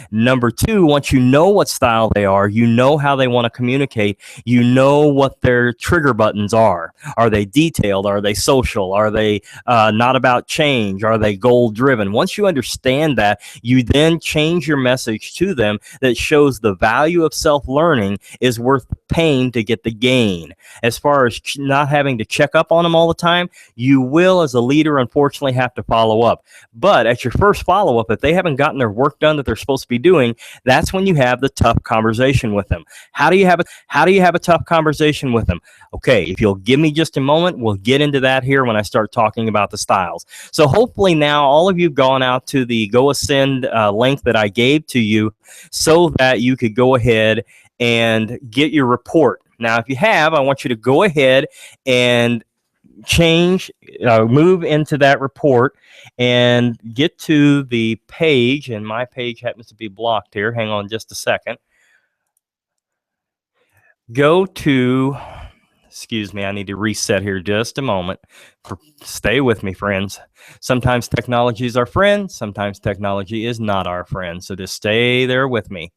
Number two, once you know what style they are, you know how they want to communicate, you know what their trigger buttons are. Are they detailed? Are they social? Are they not about change? Are they goal driven? Once you understand that, you then change your message to them that shows the value of self-learning is worth the pain to get the gain. As far as not having to check up on them all the time, you will, as a leader, unfortunately have to follow up. But at your first follow-up, if they haven't gotten their work done that they're supposed to be doing, that's when you have the tough conversation with them. How do you have a tough conversation with them? Okay, if you'll give me just a moment, we'll get into that here when I start talking about the styles. So hopefully now all of you have gone out to the GoAscend link that I gave to you so that you could go ahead and get your report. Now, if you have, I want you to go ahead and move into that report and get to the page, and my page happens to be blocked here. Hang on just a second. Go to, excuse me, I need to reset here just a moment. Stay with me, friends. Sometimes technology is our friend, sometimes technology is not our friend. So just stay there with me.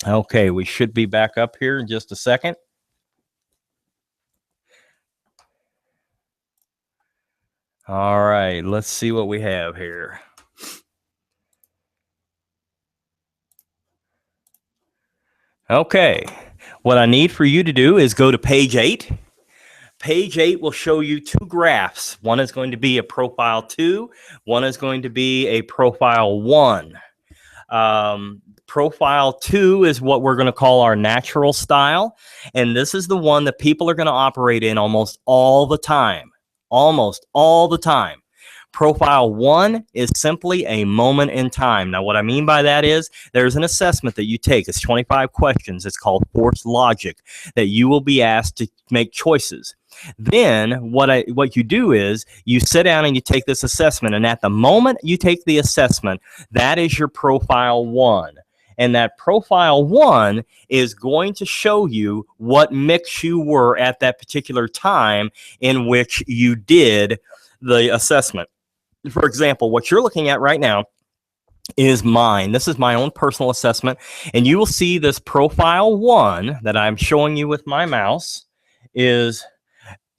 Okay, we should be back up here in just a second. All right, let's see what we have here. Okay, what I need for you to do is go to page 8. Page 8 will show you two graphs. One is going to be a profile 2. One is going to be a profile 1. Profile 2 is what we're going to call our natural style. And this is the one that people are going to operate in almost all the time. Almost all the time. Profile 1 is simply a moment in time. Now, what I mean by that is there's an assessment that you take. It's 25 questions. It's called Force Logic, that you will be asked to make choices. Then what you do is you sit down and you take this assessment. And at the moment you take the assessment, that is your Profile 1. And that Profile 1 is going to show you what mix you were at that particular time in which you did the assessment. For example, what you're looking at right now is mine. This is my own personal assessment. And you will see this Profile 1 that I'm showing you with my mouse is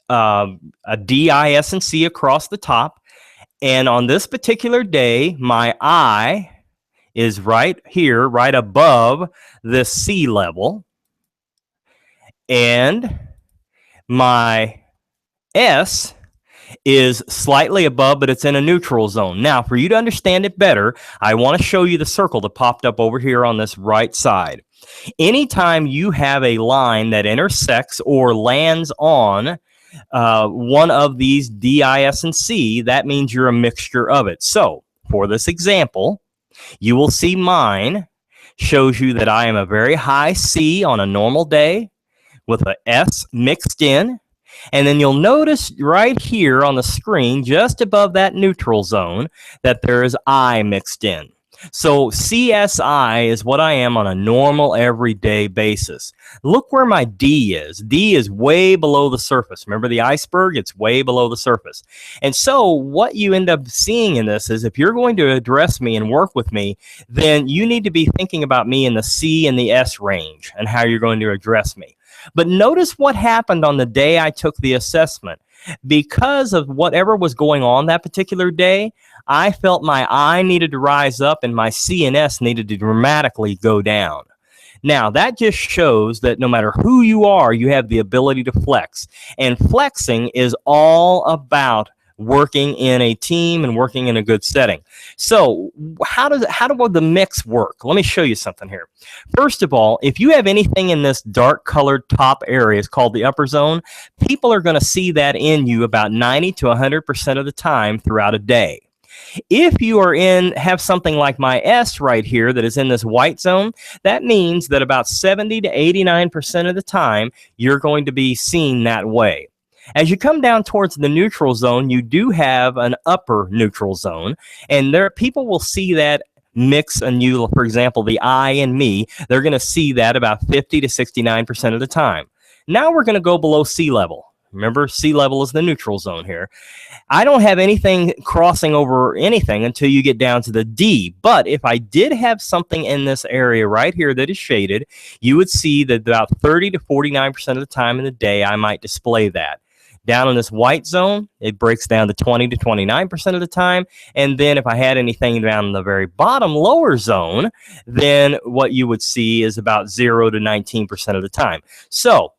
a D, I, S, and C across the top. And on this particular day, my I is right here, right above the C level. And my S is slightly above, but it's in a neutral zone. Now, for you to understand it better, I want to show you the circle that popped up over here on this right side. Anytime you have a line that intersects or lands on one of these D, I, S, and C, that means you're a mixture of it. So, for this example, you will see mine shows you that I am a very high C on a normal day with a S mixed in. And then you'll notice right here on the screen, just above that neutral zone, that there is I mixed in. So CSI is what I am on a normal everyday basis. Look where my D is. D is way below the surface. Remember the iceberg? It's way below the surface. And so what you end up seeing in this is if you're going to address me and work with me, then you need to be thinking about me in the C and the S range and how you're going to address me. But notice what happened on the day I took the assessment. Because of whatever was going on that particular day, I felt my I needed to rise up and my CNS needed to dramatically go down. Now, that just shows that no matter who you are, you have the ability to flex. And flexing is all about working in a team and working in a good setting. So how does the mix work? Let me show you something here. First of all, if you have anything in this dark colored top area, it's called the upper zone, people are going to see that in you about 90 to 100% of the time throughout a day. If you have something like my S right here that is in this white zone, that means that about 70 to 89% of the time, you're going to be seen that way. As you come down towards the neutral zone, you do have an upper neutral zone, and people will see that mix and you, for example, the I and me, they're going to see that about 50 to 69% of the time. Now we're going to go below sea level. Remember, sea level is the neutral zone here. I don't have anything crossing over anything until you get down to the D. But if I did have something in this area right here that is shaded, you would see that about 30 to 49% of the time in the day, I might display that. Down in this white zone, it breaks down to 20 to 29% of the time. And then if I had anything down in the very bottom lower zone, then what you would see is about 0 to 19% of the time. So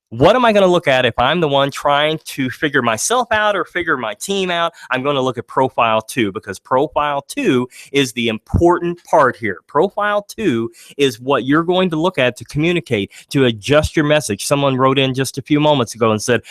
what am I going to look at if I'm the one trying to figure myself out or figure my team out? I'm going to look at profile 2, because profile 2 is the important part here. Profile 2 is what you're going to look at to communicate, to adjust your message. Someone wrote in just a few moments ago and said,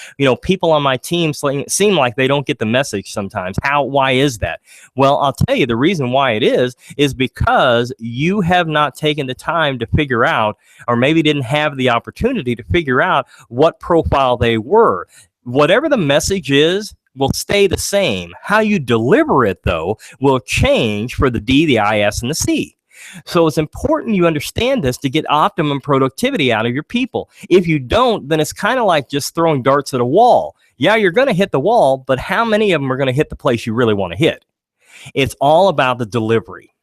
people on my team seem like they don't get the message sometimes. Why is that? Well, I'll tell you the reason why it is because you have not taken the time to figure out, or maybe didn't have the opportunity to figure out what profile they were. Whatever the message is will stay the same. How you deliver it, though, will change for the D, the I, S, and the C. So it's important you understand this to get optimum productivity out of your people. If you don't, then it's kind of like just throwing darts at a wall. Yeah, you're going to hit the wall, but how many of them are going to hit the place you really want to hit? It's all about the delivery.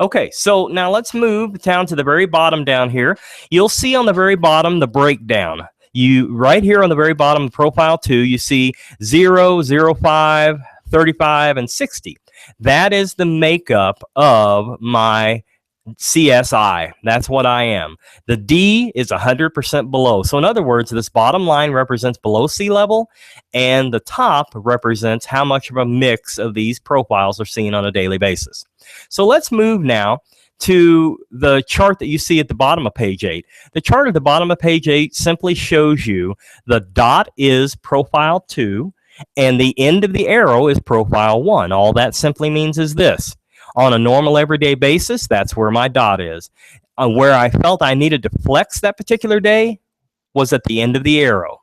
Okay, so now let's move down to the very bottom down here. You'll see on the very bottom the breakdown. Right here on the very bottom, profile 2, you see 0, 0, 5, 35, and 60. That is the makeup of my CSI. That's what I am. The D is 100% below. So in other words, this bottom line represents below sea level, and the top represents how much of a mix of these profiles are seen on a daily basis. So let's move now to the chart that you see at the bottom of page 8. The chart at the bottom of page 8 simply shows you the dot is profile 2 and the end of the arrow is profile 1. All that simply means is this. On a normal everyday basis, that's where my dot is. Where I felt I needed to flex that particular day was at the end of the arrow.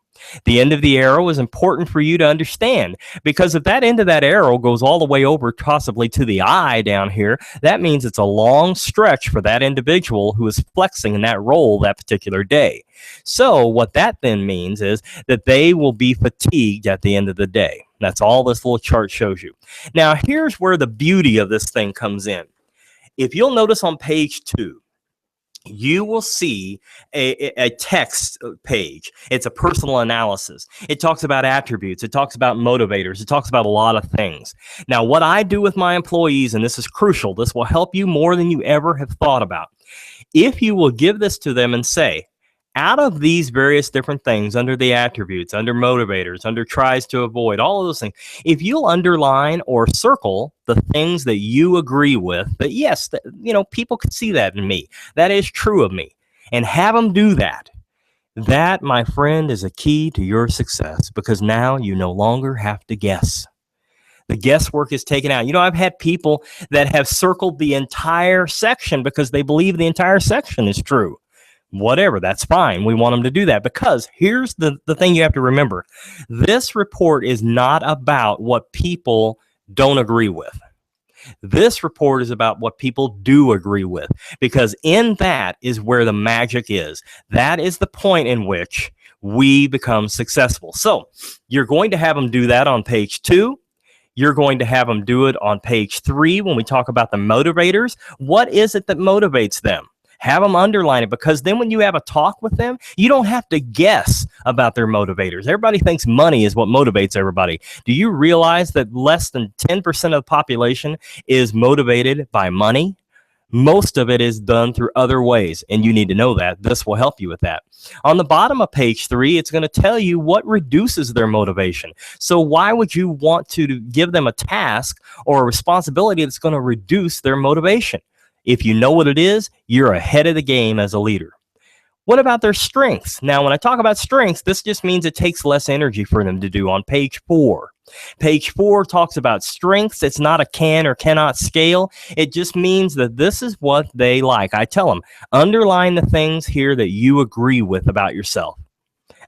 The end of the arrow is important for you to understand, because if that end of that arrow goes all the way over possibly to the I down here, that means it's a long stretch for that individual who is flexing in that role that particular day. So what that then means is that they will be fatigued at the end of the day. That's all this little chart shows you. Now, here's where the beauty of this thing comes in. If you'll notice on page 2, you will see a text page. It's a personal analysis. It talks about attributes. It talks about motivators. It talks about a lot of things. Now, what I do with my employees, and this is crucial, this will help you more than you ever have thought about. If you will give this to them and say, out of these various different things, under the attributes, under motivators, under tries to avoid, all of those things, if you'll underline or circle the things that you agree with, that yes, people can see that in me, that is true of me, and have them do that, that, my friend, is a key to your success, because now you no longer have to guess. The guesswork is taken out. I've had people that have circled the entire section because they believe the entire section is true. Whatever, that's fine. We want them to do that, because here's the thing you have to remember. This report is not about what people don't agree with. This report is about what people do agree with, because in that is where the magic is. That is the point in which we become successful. So you're going to have them do that on page 2. You're going to have them do it on page 3 when we talk about the motivators. What is it that motivates them? Have them underline it, because then when you have a talk with them, you don't have to guess about their motivators. Everybody thinks money is what motivates everybody. Do you realize that less than 10% of the population is motivated by money? Most of it is done through other ways, and you need to know that. This will help you with that. On the bottom of page 3, it's going to tell you what reduces their motivation. So why would you want to give them a task or a responsibility that's going to reduce their motivation? If you know what it is, you're ahead of the game as a leader. What about their strengths? Now, when I talk about strengths, this just means it takes less energy for them to do. On page 4. Page 4 talks about strengths. It's not a can or cannot scale. It just means that this is what they like. I tell them, underline the things here that you agree with about yourself.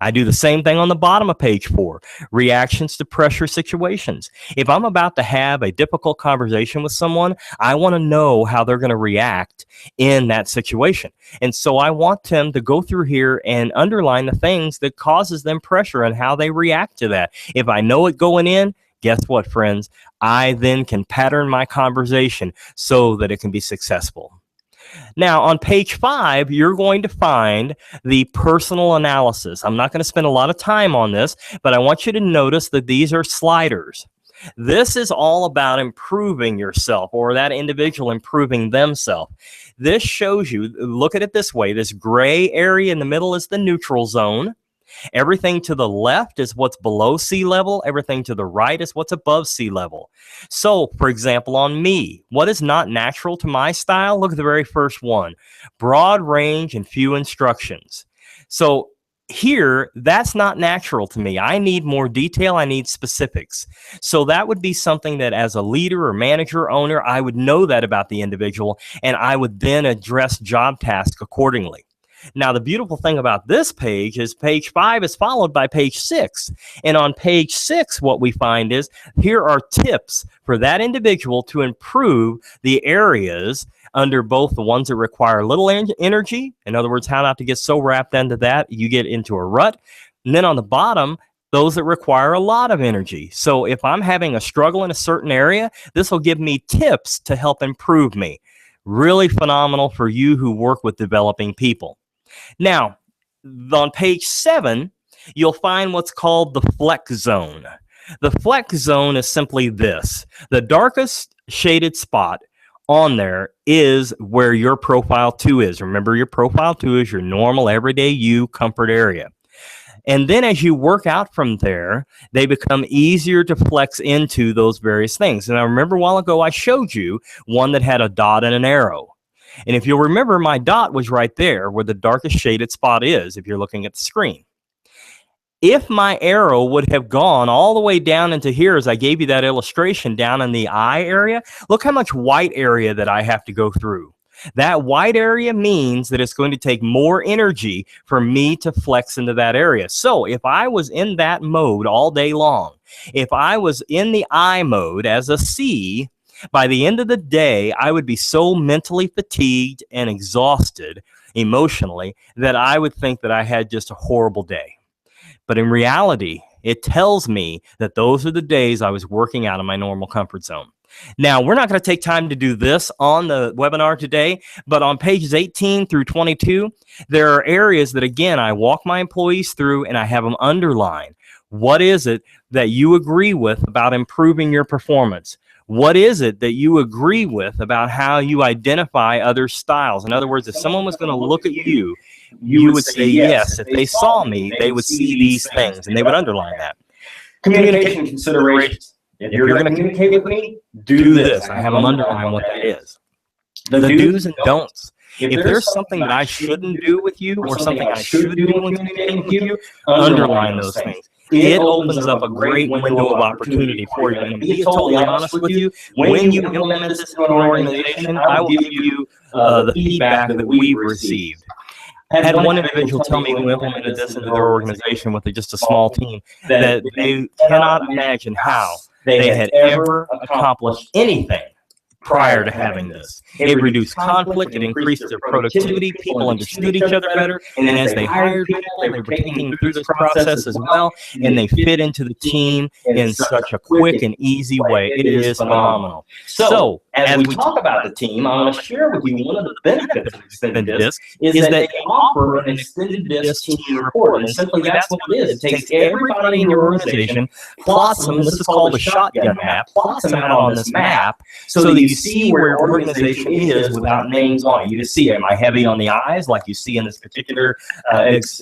I do the same thing on the bottom of page 4, reactions to pressure situations. If I'm about to have a difficult conversation with someone, I want to know how they're going to react in that situation. And so I want them to go through here and underline the things that causes them pressure and how they react to that. If I know it going in, guess what, friends? I then can pattern my conversation so that it can be successful. Now, on page 5, you're going to find the personal analysis. I'm not going to spend a lot of time on this, but I want you to notice that these are sliders. This is all about improving yourself, or that individual improving themselves. This shows you, look at it this way, this gray area in the middle is the neutral zone. Everything to the left is what's below sea level. Everything to the right is what's above sea level. So, for example, on me, what is not natural to my style? Look at the very first one. Broad range and few instructions. So here, that's not natural to me. I need more detail. I need specifics. So that would be something that as a leader or manager or owner, I would know that about the individual, and I would then address job tasks accordingly. Now, the beautiful thing about this page is page 5 is followed by page 6. And on page 6, what we find is here are tips for that individual to improve the areas under both the ones that require little energy. In other words, how not to get so wrapped into that you get into a rut. And then on the bottom, those that require a lot of energy. So if I'm having a struggle in a certain area, this will give me tips to help improve me. Really phenomenal for you who work with developing people. Now, on page 7, you'll find what's called the flex zone. The flex zone is simply this. The darkest shaded spot on there is where your profile 2 is. Remember, your profile 2 is your normal, everyday you comfort area. And then as you work out from there, they become easier to flex into those various things. And I remember a while ago, I showed you one that had a dot and an arrow. And if you'll remember, my dot was right there where the darkest shaded spot is, if you're looking at the screen. If my arrow would have gone all the way down into here, as I gave you that illustration down in the eye area, look how much white area that I have to go through. That white area means that it's going to take more energy for me to flex into that area. So if I was in that mode all day long, if I was in the I mode as a C, by the end of the day, I would be so mentally fatigued and exhausted emotionally that I would think that I had just a horrible day. But in reality, it tells me that those are the days I was working out of my normal comfort zone. Now, we're not going to take time to do this on the webinar today, but on pages 18 through 22, there are areas that, again, I walk my employees through and I have them underline. What is it that you agree with about improving your performance? What is it that you agree with about how you identify other styles? In other words, if someone was going to look at you, you would say yes. If they saw me, they would see these things, and they would underline that. Communication considerations. If you're going to communicate with me, do this. I have them underline what that is. The do's and don'ts. If there's something that I shouldn't do with you or something I should do when communicating with you, underline those things. It opens up a great window of opportunity for you. And to be totally honest with you, when you implement this in an organization, I will give you the feedback that we've received. I had one individual tell me who implemented this into their organization with just a small team that they cannot imagine how they had ever accomplished anything prior to having this. It reduced conflict, it increased their productivity, people understood each other better, and as they hired people, they were taking them through this process as well, and they fit into the team in such a quick and easy way. It is phenomenal. So, as we talk about the team, I want to share with you one of the benefits of Extended Disk is that they offer an Extended Disk team report, and simply that's what it is. It takes everybody in your organization, plots them, this is called a shotgun map, plots them out on this map so that you see where your organization is without names on it. You just see, am I heavy on the I's like you see in this particular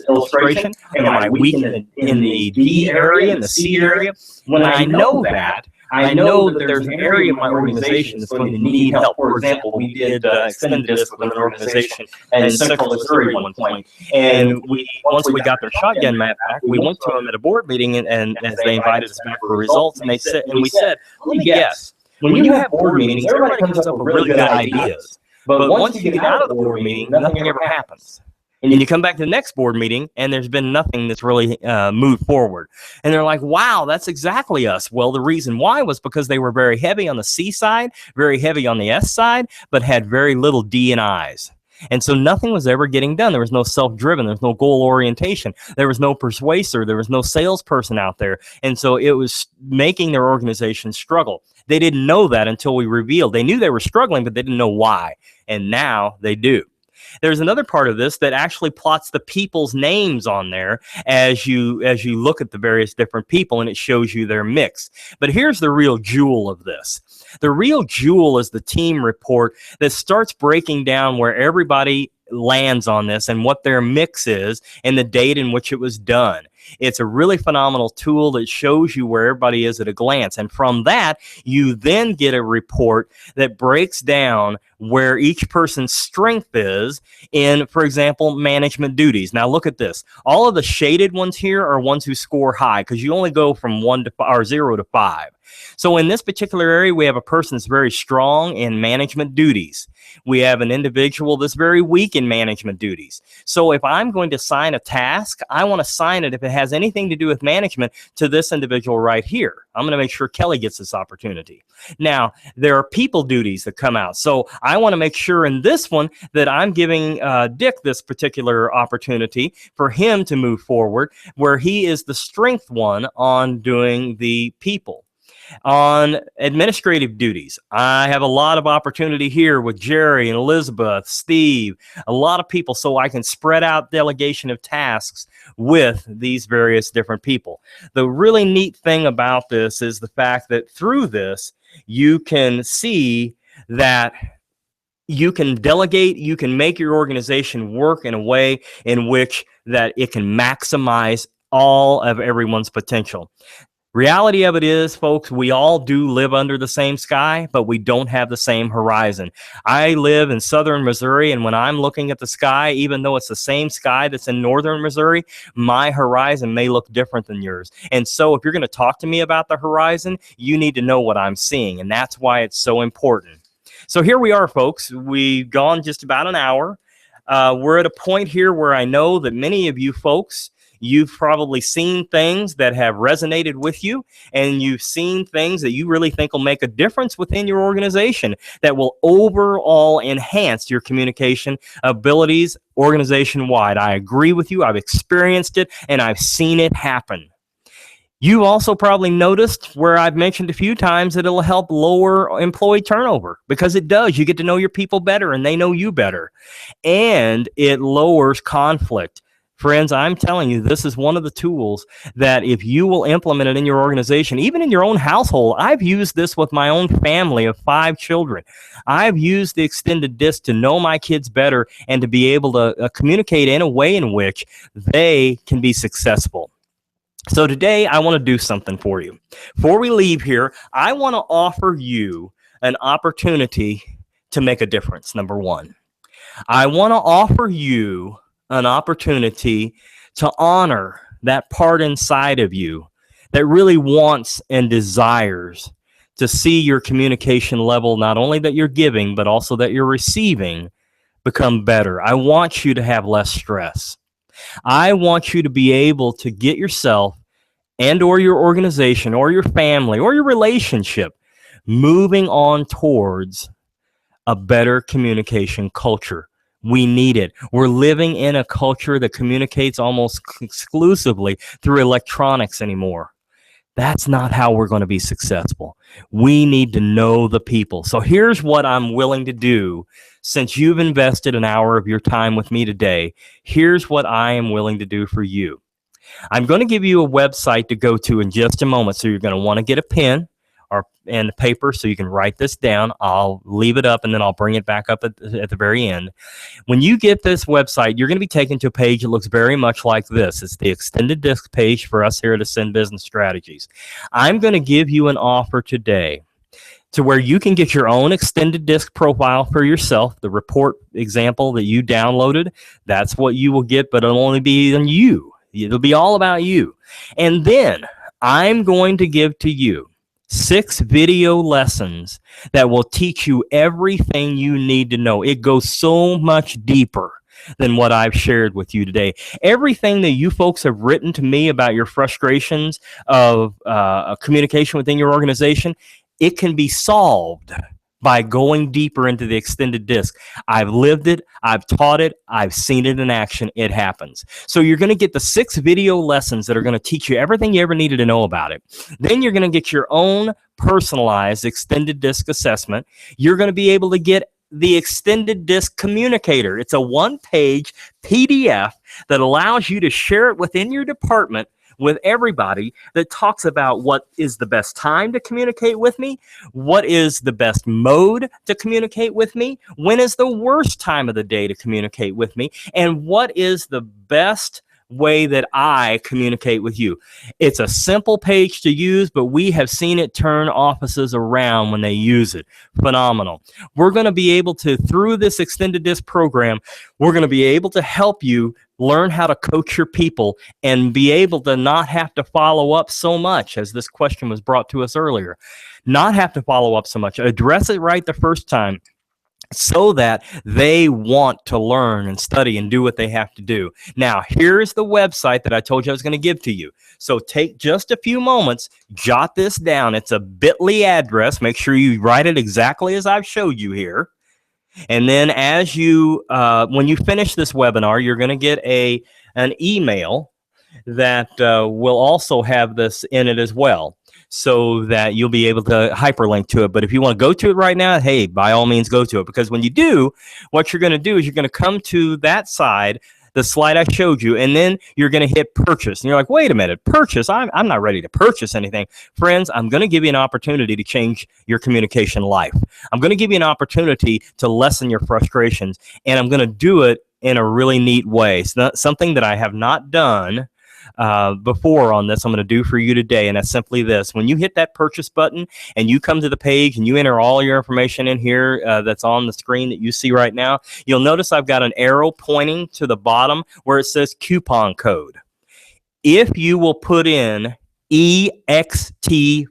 illustration? Am I weak in the D area, in the C area? When I know that, I know that there's an area of my organization that's going to need help. For example, we did Extended Disk with an organization in Central Missouri at one point, and once we got their shotgun map back, we went to them at a board meeting, and as they invited us back for results, and we said, let me guess, when you have board meetings, everybody comes up with really good ideas, but once you get out of the board meeting, nothing ever happens. And you come back to the next board meeting, and there's been nothing that's really moved forward. And they're like, wow, that's exactly us. Well, the reason why was because they were very heavy on the C side, very heavy on the S side, but had very little D and I's. And so nothing was ever getting done. There was no self-driven. There was no goal orientation. There was no persuaser. There was no salesperson out there. And so it was making their organization struggle. They didn't know that until we revealed. They knew they were struggling, but they didn't know why. And now they do. There's another part of this that actually plots the people's names on there as you look at the various different people, and it shows you their mix. But here's the real jewel of this. The real jewel is the team report that starts breaking down where everybody lands on this and what their mix is and the date in which it was done. It's a really phenomenal tool that shows you where everybody is at a glance. And from that, you then get a report that breaks down where each person's strength is in, for example, management duties. Now look at this. All of the shaded ones here are ones who score high because you only go from 0 to 5. So in this particular area, we have a person that's very strong in management duties. We have an individual that's very weak in management duties. So if I'm going to sign a task, I want to sign it if it has anything to do with management to this individual right here. I'm going to make sure Kelly gets this opportunity. Now, there are people duties that come out. So I want to make sure in this one that I'm giving Dick this particular opportunity for him to move forward, where he is the strength one on doing the people. On administrative duties, I have a lot of opportunity here with Jerry and Elizabeth, Steve, a lot of people, so I can spread out delegation of tasks with these various different people. The really neat thing about this is the fact that through this, you can see that you can delegate, you can make your organization work in a way in which that it can maximize all of everyone's potential. Reality of it is, folks, we all do live under the same sky, but we don't have the same horizon. I live in southern Missouri, and when I'm looking at the sky, even though it's the same sky that's in northern Missouri, my horizon may look different than yours. And so if you're going to talk to me about the horizon, you need to know what I'm seeing, and that's why it's so important. So here we are, folks. We've gone just about an hour. We're at a point here where I know that many of you folks, you've probably seen things that have resonated with you, and you've seen things that you really think will make a difference within your organization that will overall enhance your communication abilities organization-wide. I agree with you. I've experienced it, and I've seen it happen. You also probably noticed where I've mentioned a few times that it'll help lower employee turnover, because it does. You get to know your people better, and they know you better. And it lowers conflict. Friends, I'm telling you, this is one of the tools that if you will implement it in your organization, even in your own household, I've used this with my own family of 5 children. I've used the Extended Disk to know my kids better and to be able to communicate in a way in which they can be successful. So today, I want to do something for you. Before we leave here, I want to offer you an opportunity to make a difference, number one. I want to offer you an opportunity to honor that part inside of you that really wants and desires to see your communication level, not only that you're giving, but also that you're receiving, become better. I want you to have less stress. I want you to be able to get yourself and or your organization or your family or your relationship moving on towards a better communication culture. We need it. We're living in a culture that communicates almost exclusively through electronics anymore. That's not how we're going to be successful. We need to know the people. So here's what I'm willing to do. Since you've invested an hour of your time with me today, here's what I am willing to do for you. I'm going to give you a website to go to in just a moment. So you're going to want to get a pen and paper so you can write this down. I'll leave it up and then I'll bring it back up at the very end. When you get this website, you're going to be taken to a page that looks very much like this. It's the extended disc page for us here at Ascend Business Strategies. I'm going to give you an offer today to where you can get your own extended disc profile for yourself. The report example that you downloaded, that's what you will get, but it'll only be on you. It'll be all about you. And then I'm going to give to you 6 video lessons that will teach you everything you need to know. It goes so much deeper than what I've shared with you today. Everything that you folks have written to me about your frustrations of communication within your organization, it can be solved by going deeper into the extended disc. I've lived it, I've taught it, I've seen it in action. It happens. So you're going to get the 6 video lessons that are going to teach you everything you ever needed to know about it. Then you're going to get your own personalized extended disc assessment. You're going to be able to get the extended disc communicator. It's a 1-page PDF that allows you to share it within your department with everybody, that talks about what is the best time to communicate with me, what is the best mode to communicate with me, when is the worst time of the day to communicate with me, and what is the best way that I communicate with you. It's a simple page to use, but we have seen it turn offices around when they use it. Phenomenal. We're going to be able to, through this extended disc program, we're going to be able to help you learn how to coach your people and be able to not have to follow up so much, as this question was brought to us earlier. Not have to follow up so much. Address it right the first time, so that they want to learn and study and do what they have to do. Now, here's the website that I told you I was going to give to you. So take just a few moments, jot this down. It's a bit.ly address. Make sure you write it exactly as I've showed you here. And then as you, when you finish this webinar, you're going to get an email that will also have this in it as well, so that you'll be able to hyperlink to it. But if you want to go to it right now, hey, by all means, go to it. Because when you do, what you're going to do is you're going to come to that side, the slide I showed you, and then you're going to hit purchase. And you're like, wait a minute, purchase? I'm not ready to purchase anything. Friends, I'm going to give you an opportunity to change your communication life. I'm going to give you an opportunity to lessen your frustrations, and I'm going to do it in a really neat way. It's not something that I have not done before on this. I'm going to do for you today, and that's simply this. When you hit that purchase button and you come to the page and you enter all your information in here that's on the screen that you see right now, you'll notice I've got an arrow pointing to the bottom where it says coupon code. If you will put in EXT50,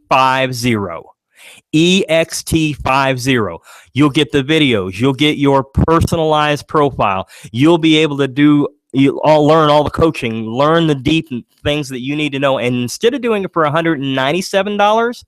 EXT50, you'll get the videos, you'll get your personalized profile, you'll be able to do, you all learn all the coaching, learn the deep things that you need to know. And instead of doing it for $197,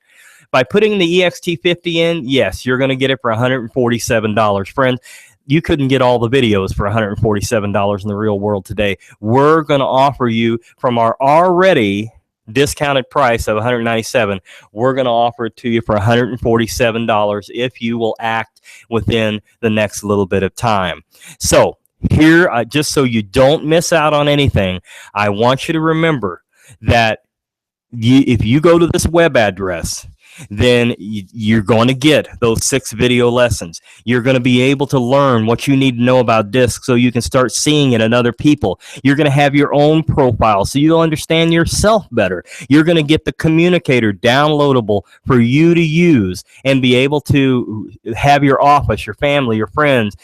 by putting the EXT50 in, yes, you're going to get it for $147. Friends, you couldn't get all the videos for $147 in the real world today. We're going to offer you, from our already discounted price of $197, we're going to offer it to you for $147 if you will act within the next little bit of time. So here, just so you don't miss out on anything, I want you to remember that if you go to this web address, then you're going to get those 6 video lessons. You're going to be able to learn what you need to know about DISC so you can start seeing it in other people. You're going to have your own profile so you'll understand yourself better. You're going to get the communicator downloadable for you to use and be able to have your office, your family, your friends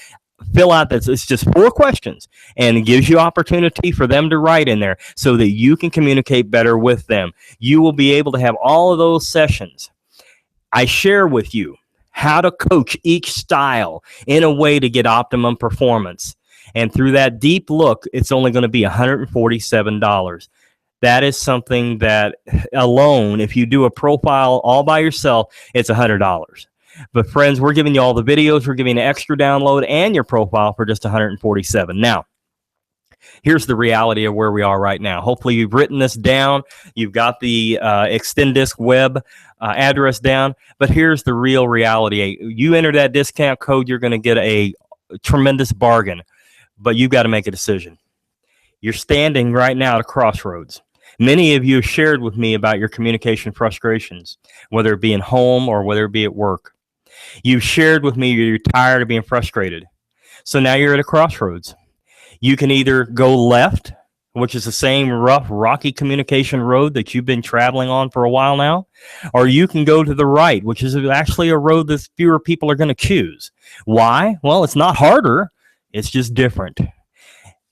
fill out this. It's just 4 questions, and it gives you opportunity for them to write in there so that you can communicate better with them. You will be able to have all of those sessions. I share with you how to coach each style in a way to get optimum performance. And through that deep look, it's only going to be $147. That is something that alone, if you do a profile all by yourself, it's $100. But friends, we're giving you all the videos. We're giving you an extra download and your profile for just $147. Now, here's the reality of where we are right now. Hopefully you've written this down. You've got the Extendisc web address down. But here's the real reality. You enter that discount code, you're going to get a tremendous bargain. But you've got to make a decision. You're standing right now at a crossroads. Many of you have shared with me about your communication frustrations, whether it be in home or whether it be at work. You've shared with me you're tired of being frustrated. So now you're at a crossroads. You can either go left, which is the same rough, rocky communication road that you've been traveling on for a while now, or you can go to the right, which is actually a road that fewer people are going to choose. Why? Well, it's not harder. It's just different.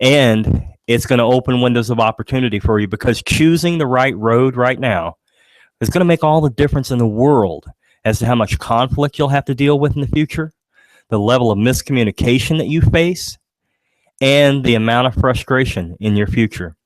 And it's going to open windows of opportunity for you, because choosing the right road right now is going to make all the difference in the world as to how much conflict you'll have to deal with in the future, the level of miscommunication that you face, and the amount of frustration in your future.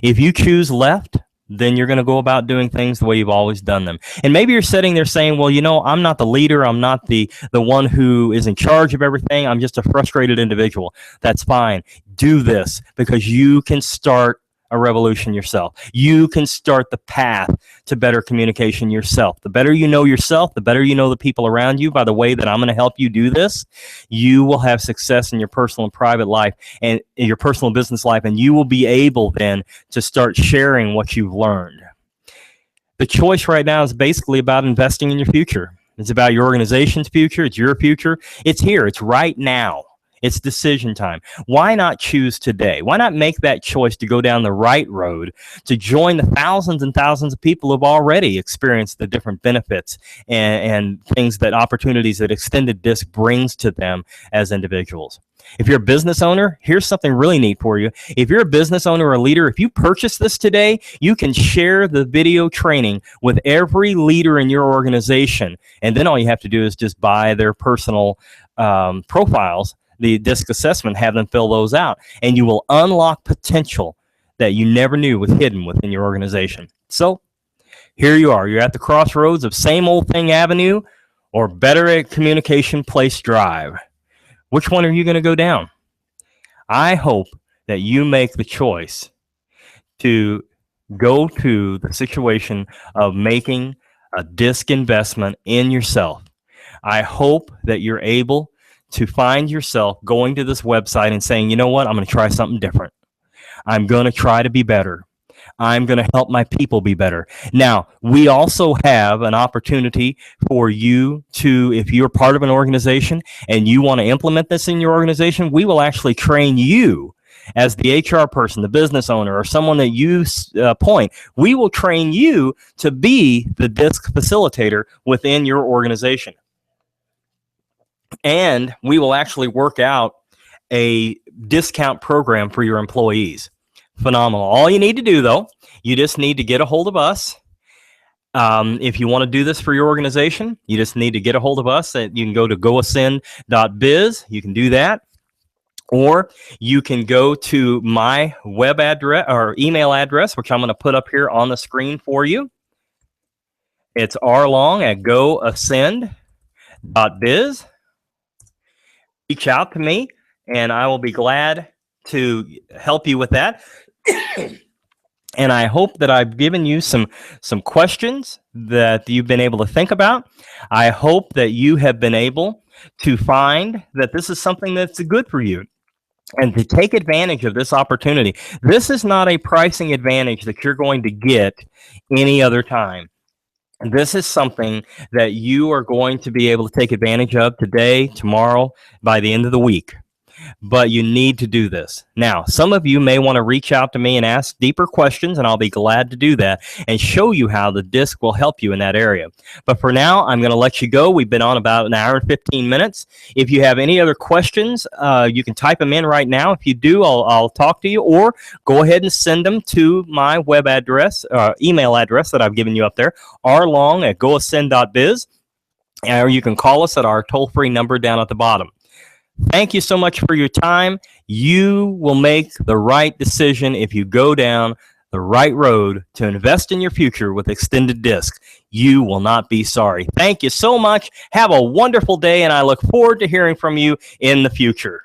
If you choose left, then you're going to go about doing things the way you've always done them. And maybe you're sitting there saying, well, you know, I'm not the leader. I'm not the one who is in charge of everything. I'm just a frustrated individual. That's fine. Do this, because you can start a revolution yourself. You can start the path to better communication yourself. The better you know yourself, the better you know the people around you. By the way that I'm going to help you do this, you will have success in your personal and private life and in your personal business life, and you will be able then to start sharing what you've learned. The choice right now is basically about investing in your future. It's about your organization's future. It's your future. It's here. It's right now. It's decision time. Why not choose today? Why not make that choice to go down the right road, to join the thousands and thousands of people who have already experienced the different benefits and things that opportunities that Extended Disc brings to them as individuals? If you're a business owner, here's something really neat for you. If you're a business owner or a leader, if you purchase this today, you can share the video training with every leader in your organization. And then all you have to do is just buy their personal profiles, the DISC assessment, have them fill those out, and you will unlock potential that you never knew was hidden within your organization. So here you are. You're at the crossroads of Same Old Thing Avenue or Better Communication Place Drive. Which one are you going to go down? I hope that you make the choice to go to the situation of making a DISC investment in yourself. I hope that you're able to find yourself going to this website and saying, you know what, I'm going to try something different. I'm going to try to be better. I'm going to help my people be better. Now, we also have an opportunity for you to, if you're part of an organization and you want to implement this in your organization, we will actually train you as the HR person, the business owner, or someone that you appoint. We will train you to be the DISC facilitator within your organization. And we will actually work out a discount program for your employees. Phenomenal. All you need to do, though, you just need to get a hold of us. If you want to do this for your organization, you just need to get a hold of us. You can go to goascend.biz. You can do that. Or you can go to my web address or email address, which I'm going to put up here on the screen for you. It's rlong@goascend.biz. Reach out to me, and I will be glad to help you with that. And I hope that I've given you some questions that you've been able to think about. I hope that you have been able to find that this is something that's good for you and to take advantage of this opportunity. This is not a pricing advantage that you're going to get any other time. This is something that you are going to be able to take advantage of today, tomorrow, by the end of the week. But you need to do this. Now, some of you may want to reach out to me and ask deeper questions, and I'll be glad to do that and show you how the DISC will help you in that area. But for now, I'm going to let you go. We've been on about an hour and 15 minutes. If you have any other questions, you can type them in right now. If you do, I'll talk to you, or go ahead and send them to my web address, email address that I've given you up there, rlong@goascend.biz, or you can call us at our toll-free number down at the bottom. Thank you so much for your time. You will make the right decision if you go down the right road to invest in your future with Extended Disc. You will not be sorry. Thank you so much. Have a wonderful day, and I look forward to hearing from you in the future.